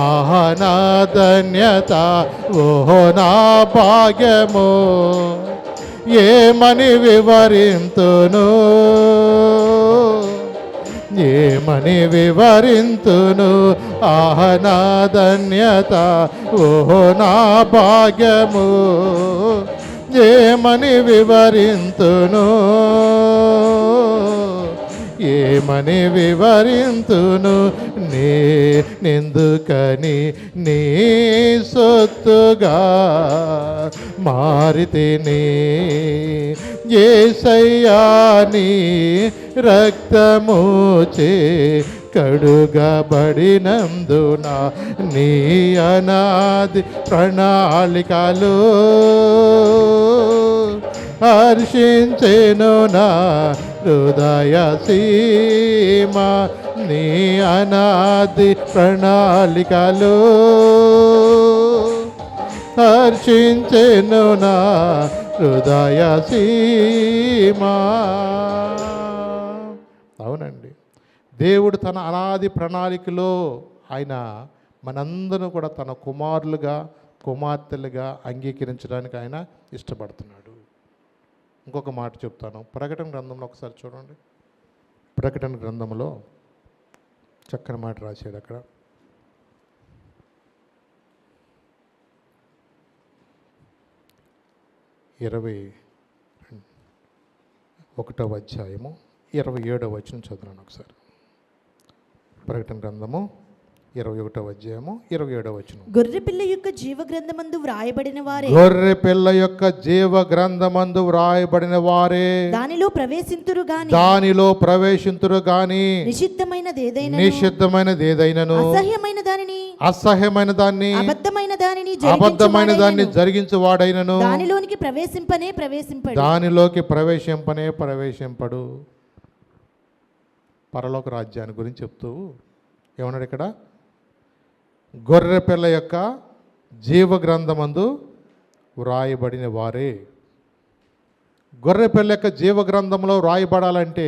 ఆహా నా ధన్యత, ఓహో నా భాగ్యము, ఏమని వివరింతును, ఏమని వివరింతును. ఆహ నా ధన్యత, ఓహో నా భాగ్యము, ఏమని వివరింతును, ఏమని వివరింతును. నేనెందుకని నీ సొత్తుగా మారితిని, యేసయ్యా నీ రక్తముచే కడుగబడినందున నీ అనాది ప్రణాళికలు హర్షించెను నా హృదయ సీమ. నీ అనాది ప్రణాళికలు హర్షించెను నా హృదయ సీమ. అవునండి, దేవుడు తన అనాది ప్రణాళికలో ఆయన మనందరూ కూడా తన కుమారులుగా కుమార్తెలుగా అంగీకరించడానికి ఆయన ఇష్టపడుతున్నాడు. ఇంకొక మాట చెప్తాను, ప్రకటన గ్రంథంలో ఒకసారి చూడండి. ప్రకటన గ్రంథంలో చక్కని మాట రాశాడు అక్కడ. 21వ అధ్యాయము 27వ వచనం చదువున్నాను ఒకసారి. ప్రకటన గ్రంథము 21వ అధ్యాయము 27వ వచనం.
గొర్రెపిల్ల యొక్క జీవ గ్రంథమందు వ్రాయబడిన వారే,
గొర్రెపిల్ల యొక్క జీవ గ్రంథమందు వ్రాయబడిన వారే
దానిలో ప్రవేశింతురు గాని,
దానిలో ప్రవేశింతురు గాని,
నిషిద్ధమైనది ఏదైనను, అసహ్యమైన దానిని
అబద్ధమైన దాన్ని జరిగించువాడైనను
దానిలోనికి
ప్రవేశింపడు. పరలోక రాజ్యాన్ని గురించి చెప్తూ ఏమన్నాడు ఇక్కడ? గొర్రెపిల్ల యొక్క జీవ గ్రంథమందు వ్రాయబడిన వారే. గొర్రెపిల్ల యొక్క జీవ గ్రంథంలో వ్రాయబడాలంటే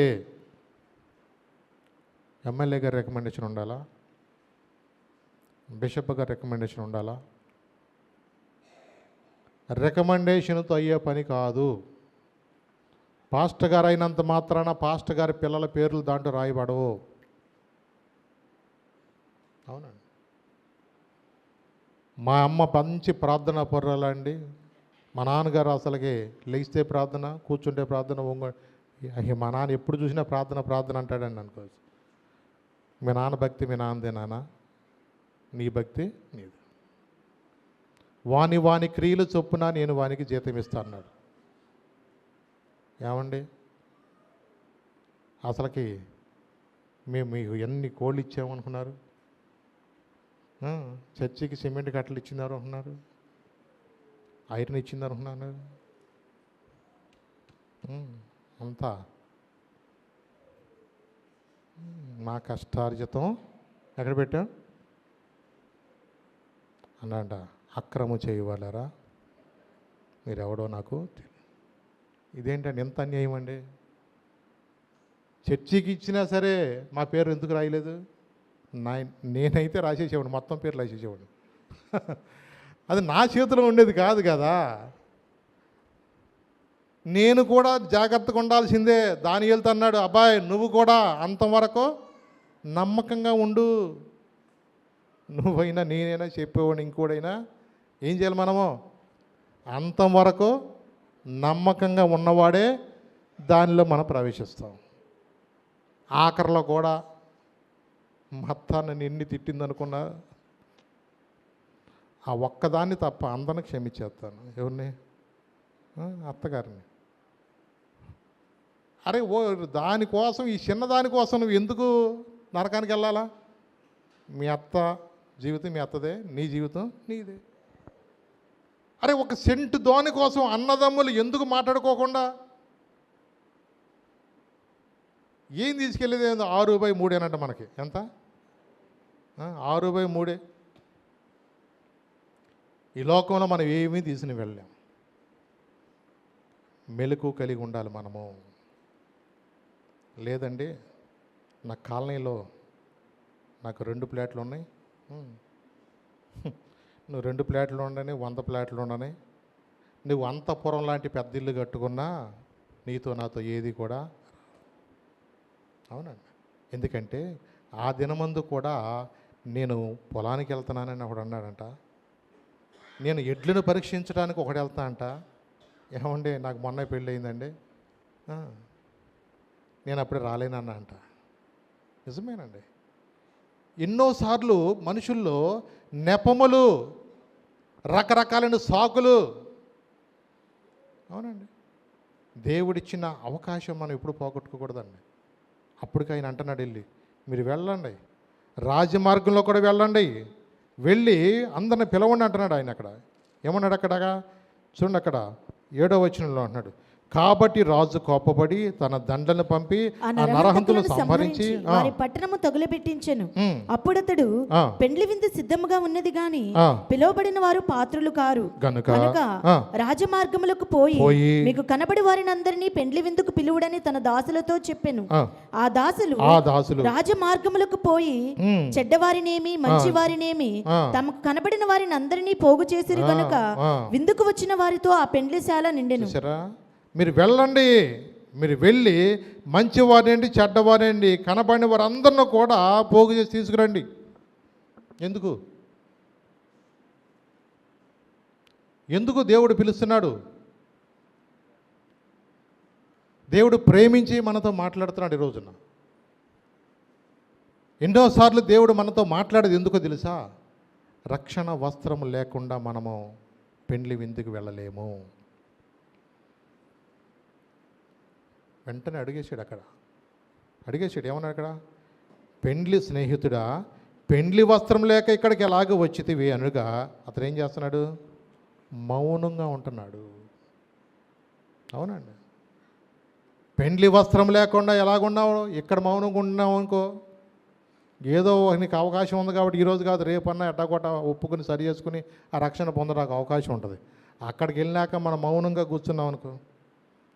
ఎమ్మెల్యే గారి రికమెండేషన్ ఉండాలా? బిషప్ గారి రికమెండేషన్ ఉండాలా? రికమెండేషన్తో అయ్యే పని కాదు. పాస్టర్ గారు అయినంత మాత్రాన పాస్టర్ గారి పిల్లల పేర్లు దాంట్లో రాయబడవు. అవునండి. మా అమ్మ మంచి ప్రార్థన పొర్రాలండి. మా నాన్నగారు అసలుకి లేస్తే ప్రార్థన, కూర్చుంటే ప్రార్థన, మా నాన్న ఎప్పుడు చూసినా ప్రార్థన అంటాడండి అనుకోవచ్చు. మీ నాన్న భక్తి మీ నాన్నదే నాన్న, నీ భక్తి నీది. వాని క్రియలు చొప్పున నేను వానికి జీతం ఇస్తా అన్నాడు. ఏమండి, అసలుకి మేము మీకు ఎన్ని కోళ్ళు ఇచ్చామనుకున్నారు? చర్చికి సిమెంట్ కట్టలు ఇచ్చినారు అంటున్నారు. ఐరన్ ఇచ్చింది అనుకున్నాను. అంతా మా కష్టార్జితం ఎక్కడ పెట్టాం అన్నాడ. అక్రమ చేయవాలరా మీరెవడో నాకు తెలియదు. ఇదేంటండి ఎంత అన్యాయం అండి. చర్చికి ఇచ్చినా సరే మా పేరు ఎందుకు రాయలేదు? నేనైతే రాసేసేవాడు, మొత్తం పేర్లు రాసేసేవాడు. అది నా చేతిలో ఉండేది కాదు కదా. నేను కూడా జాగ్రత్తగా ఉండాల్సిందే. దానియేలుతో అన్నాడు, అబ్బాయి నువ్వు కూడా అంతవరకు నమ్మకంగా ఉండు. నువ్వైనా నేనైనా చెప్పేవాడిని, ఇంకోడైనా ఏం చేయాలి మనము? అంతవరకు నమ్మకంగా ఉన్నవాడే దానిలో మనం ప్రవేశిస్తాం. ఆఖరిలో కూడా మొత్తాన్ని ఎన్ని తిట్టిందనుకున్నా ఆ ఒక్కదాన్ని తప్ప అందరిని క్షమించేస్తాను. ఎవరిని? అత్తగారిని. అరే ఓ దానికోసం, ఈ చిన్నదానికోసం నువ్వు ఎందుకు నరకానికి వెళ్ళాలా? మీ అత్త జీవితం మీ అత్తదే, నీ జీవితం నీదే. అరే ఒక సెంటు దాని కోసం అన్నదమ్ములు ఎందుకు మాట్లాడుకోకుండా? ఏం తీసుకెళ్ళేది? 6/3 అనంట మనకి. ఎంత? 6/3. ఈ లోకంలో మనం ఏమీ తీసుకుని వెళ్ళాం. మెలకు కలిగి ఉండాలి మనము. లేదండి నా కాలనీలో నాకు 2 ప్లాట్లు ఉన్నాయి, నువ్వు 2 ప్లాట్లు ఉండని 100 ప్లాట్లు ఉండని, నువ్వు అంతఃపురం లాంటి పెద్ద ఇల్లు కట్టుకున్నా నీతో నాతో ఏది కూడా. అవునండి. ఎందుకంటే ఆ దినమందు కూడా నేను పొలానికి వెళ్తున్నానని ఒకడు అన్నాడంట. నేను ఎడ్లను పరీక్షించడానికి ఒకడు వెళ్తా అంట. ఏమండి నాకు మొన్న పెళ్ళి అయిందండి, నేను అప్పుడే రాలేనన్నా అంట. నిజమేనండి. ఎన్నోసార్లు మనుషుల్లో నెపములు, రకరకాలైన సాకులు. అవునండి. దేవుడిచ్చిన అవకాశం మనం ఎప్పుడు పోగొట్టుకోకూడదండి. అప్పటికి ఆయన అంటున్నాడు, వెళ్ళి మీరు వెళ్ళండి, రాజమార్గంలో కూడా వెళ్ళండి, వెళ్ళి అందరిని పిలవండి అంటున్నాడు ఆయన. అక్కడ ఏమన్నాడు? అక్కడ చూడండి, అక్కడ 7వ వచనంలో అంటున్నాడు, కాబట్టి రాజు కోపపడి తన దండలను పంపి ఆ నరహంతులను సంహరించి
వారి పట్టణము తగులబెట్టించెను. అప్పుడతడు పెండ్లి విందు సిద్ధముగా ఉన్నది గాని పిలువబడిన వారు పాత్రులు కారు కనుక రాజమార్గములకు పోయి మీకు కనబడి వారిని అందరినీ పెండ్లి విందుకు పిలువుడని తన దాసులతో చెప్పెను. ఆ దాసులు రాజమార్గములకు పోయి చెడ్డవారినేమి మంచి వారినేమి తమకు కనబడిన వారిని అందరినీ పోగు చేసిరి కనుక విందుకు వచ్చిన వారితో ఆ పెండ్లిశాల నిండెను.
మీరు వెళ్ళండి, మీరు వెళ్ళి మంచివారేంటి చెడ్డవారేంటి కనబడిన వారందరినీ కూడా పోగు చేసి తీసుకురండి. ఎందుకు? ఎందుకు దేవుడు పిలుస్తున్నాడు? దేవుడు ప్రేమించి మనతో మాట్లాడుతున్నాడు ఈ రోజున. ఎన్నోసార్లు దేవుడు మనతో మాట్లాడేది ఎందుకో తెలుసా? రక్షణ వస్త్రం లేకుండా మనము పెండ్లి విందుకు వెళ్ళలేము. వెంటనే అడిగేశాడు ఏమన్నాడు అక్కడ? పెండ్లి స్నేహితుడా, పెండ్లి వస్త్రం లేక ఇక్కడికి ఎలాగ వచ్చితివి అనగా అతను ఏం చేస్తున్నాడు? మౌనంగా ఉంటున్నాడు. అవునండి. పెండ్లి వస్త్రం లేకుండా ఎలాగున్నావు? ఇక్కడ మౌనంగా ఉన్నావు అనుకో, ఏదో నీకు అవకాశం ఉంది కాబట్టి ఈరోజు కాదు రేపన్నా ఎట్టగొట్ట ఒప్పుకొని సరి చేసుకుని ఆ రక్షణ పొందడానికి అవకాశం ఉంటుంది. అక్కడికి వెళ్ళాక మనం మౌనంగా కూర్చున్నాం అనుకో,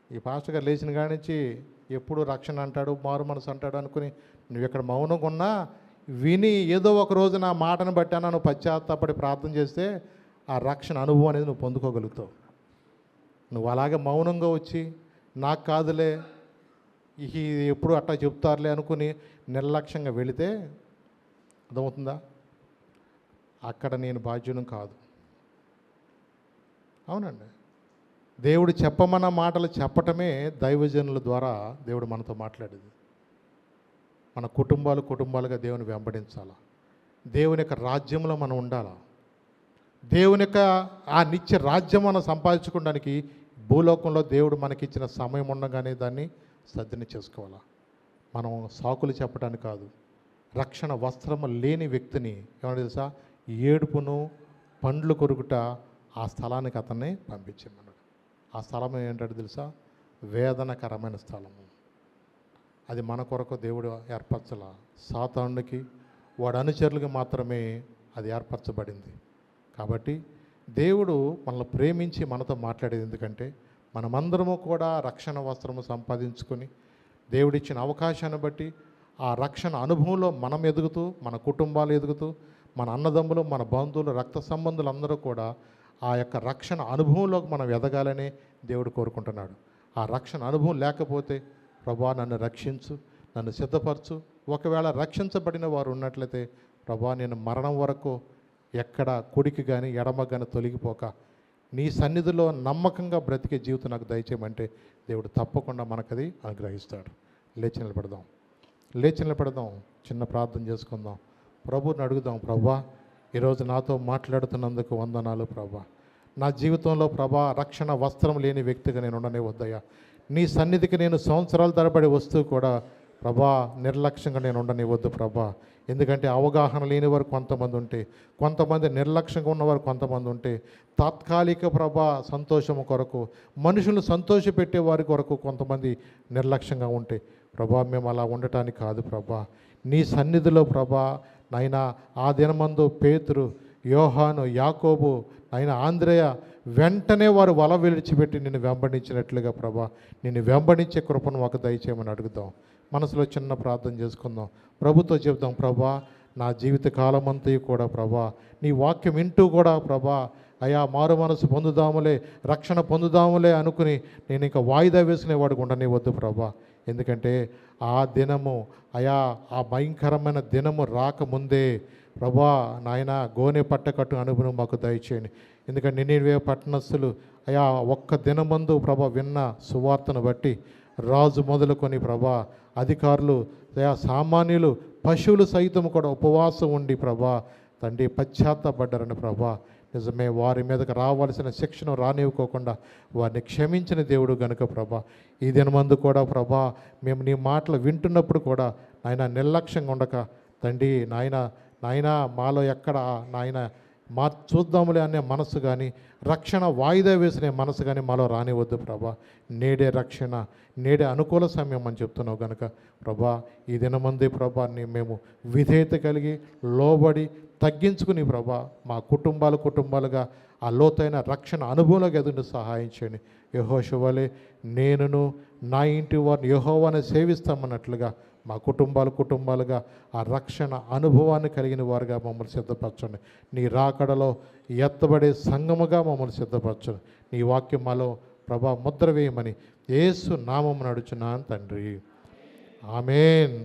ఈ పాస్టర్ గారు లేచిన కాడి నుంచి ఎప్పుడు రక్షణ అంటాడు, మారు మనసు అంటాడు అనుకుని నువ్వు ఇక్కడ మౌనంగా ఉన్నా విని ఏదో ఒక రోజు నా మాటను బట్టానా నువ్వు పశ్చాత్తాపడి ప్రార్థన చేస్తే ఆ రక్షణ అనుభవం అనేది నువ్వు పొందుకోగలుగుతావు. నువ్వు అలాగే మౌనంగా వచ్చి నాకు కాదులే ఇది ఎప్పుడు అట్టా చెప్తారులే అనుకుని నిర్లక్ష్యంగా వెళితే అర్థమవుతుందా? అక్కడ నేను బాధ్యుని కాదు. అవునండి. దేవుడు చెప్పమన్న మాటలు చెప్పటమే దైవజనుల ద్వారా దేవుడు మనతో మాట్లాడేది. మన కుటుంబాలుగా దేవుని వెంబడించాలా, దేవుని యొక్క రాజ్యంలో మనం ఉండాలా, దేవుని యొక్క ఆ నిత్య రాజ్యం మనం సంపాదించుకోవడానికి భూలోకంలో దేవుడు మనకిచ్చిన సమయం ఉండగానే దాన్ని సద్వినియోగం చేసుకోవాలా. మనం సాకులు చెప్పడానికి కాదు. రక్షణ వస్త్రము లేని వ్యక్తిని ఏమన్నా తెలుసా? ఏడుపును పండ్లు కొరుకుట ఆ స్థలానికి అతన్ని పంపించమన్నాడు. ఆ స్థలం ఏంటంటే తెలుసా? వేదనకరమైన స్థలము. అది మన కొరకు దేవుడు ఏర్పరచాల, సాతానుడికి వాడు అనుచరులకి మాత్రమే అది ఏర్పరచబడింది. కాబట్టి దేవుడు మనల్ని ప్రేమించి మనతో మాట్లాడేది ఎందుకంటే మనమందరము కూడా రక్షణ వస్త్రము సంపాదించుకొని దేవుడిచ్చిన అవకాశాన్ని బట్టి ఆ రక్షణ అనుభవంలో మనం ఎదుగుతూ, మన కుటుంబాలు ఎదుగుతూ, మన అన్నదమ్ములు, మన బంధువులు, రక్త సంబంధులు అందరూ కూడా ఆ యొక్క రక్షణ అనుభవంలోకి మనం ఎదగాలని దేవుడు కోరుకుంటున్నాడు. ఆ రక్షణ అనుభవం లేకపోతే ప్రభా నన్ను రక్షించు, నన్ను సిద్ధపరచు, ఒకవేళ రక్షించబడిన వారు ఉన్నట్లయితే ప్రభా నేను మరణం వరకు ఎక్కడ కుడికి కానీ ఎడమ కానీ తొలగిపోక నీ సన్నిధిలో నమ్మకంగా బ్రతికే జీవితం నాకు దయచేయమంటే దేవుడు తప్పకుండా మనకది అనుగ్రహిస్తాడు. లేచి నిలబడదాం, చిన్న ప్రార్థన చేసుకుందాం, ప్రభువుని అడుగుదాం. ప్రభా ఈరోజు నాతో మాట్లాడుతున్నందుకు వందనాలు ప్రభా. నా జీవితంలో ప్రభా రక్షణ వస్త్రం లేని వ్యక్తిగా నేను ఉండనే వద్దయ్యా. నీ సన్నిధికి నేను సంవత్సరాల తరబడి వస్తూ కూడా ప్రభా నిర్లక్ష్యంగా నేను ఉండనివ్వద్దు ప్రభా. ఎందుకంటే అవగాహన లేని వారు కొంతమంది ఉంటే, కొంతమంది నిర్లక్ష్యంగా ఉన్నవారు కొంతమంది ఉంటే, తాత్కాలిక ప్రభా సంతోషము కొరకు, మనుషులు సంతోషపెట్టే వారి కొరకు కొంతమంది నిర్లక్ష్యంగా ఉంటే ప్రభా మేము అలా ఉండటానికి కాదు ప్రభా. నీ సన్నిధిలో ప్రభా నాయనా ఆ దినమందు పేతురు, యోహాను, యాకోబు, నాయన ఆంద్రేయ వెంటనే వారు వల విడిచిపెట్టి నిన్ను వెంబడించినట్లుగా ప్రభా నిన్ను వెంబడించే కృపను మాకు దయచేయమని అడుగుదాం. మనసులో చిన్న ప్రార్థన చేసుకుందాం, ప్రభుతో చెబుదాం. ప్రభా నా జీవిత కాలమంతా కూడా ప్రభా నీ వాక్యం వింటూ కూడా ప్రభా అయా మారు మనసు పొందుదాములే, రక్షణ పొందుదాములే అనుకుని నేను ఇంకా వాయిదా వేసుకునేవాడు ఉండనివ్వద్దు ప్రభా. ఎందుకంటే ఆ దినము అయా ఆ భయంకరమైన దినము రాకముందే ప్రభా నాయన గోనె పట్టకట్టు అనుభవం మాకు దయచేయండి. ఎందుకంటే నినివే పట్టణస్థులు అయా ఒక్క దినమందు ప్రభా విన్న సువార్తను బట్టి రాజు మొదలుకొని ప్రభా అధికారులు అయా సామాన్యులు పశువులు సైతం కూడా ఉపవాసం ఉండి ప్రభా తండ్రి పశ్చాత్తపడ్డారని ప్రభా నిజమే వారి మీదకి రావాల్సిన శిక్షను రానివ్వకోకుండా వారిని క్షమించిన దేవుడు గనుక ప్రభా ఈ దినమందు కూడా ప్రభా మేము నీ మాటలు వింటున్నప్పుడు కూడా నాయన నిర్లక్ష్యంగా ఉండక తండ్రి నాయన మాలో ఎక్కడ నాయన మా చూద్దాములే అనే మనసు కానీ రక్షణ వాయిదా వేసిన మనసు కానీ మాలో రానివద్దు ప్రభా. నేడే రక్షణ, నేడే అనుకూల సమయం అని చెప్తున్నావు కనుక ప్రభా ఈ దినమందే ప్రభా మేము విధేయత కలిగి లోబడి తగ్గించుకుని ప్రభా మా కుటుంబాలుగా ఆ లోతైన రక్షణ అనుభవంలోకి ఎదుగు సహాయం చేయండి. యెహోషువలే నేనును నా ఇంటి వారిని యెహోవాను సేవిస్తామన్నట్లుగా మా కుటుంబాలుగా ఆ రక్షణ అనుభవాన్ని కలిగిన వారుగా మమ్మల్ని సిద్ధపరచండి. నీ రాకడలో ఎత్తబడే సంఘముగా మమ్మల్ని సిద్ధపరచండి. నీ వాక్యం మాలో ప్రభా ముద్ర వేయమని యేసు నామమున అడుగుచున్నాను తండ్రి. ఆమేన్.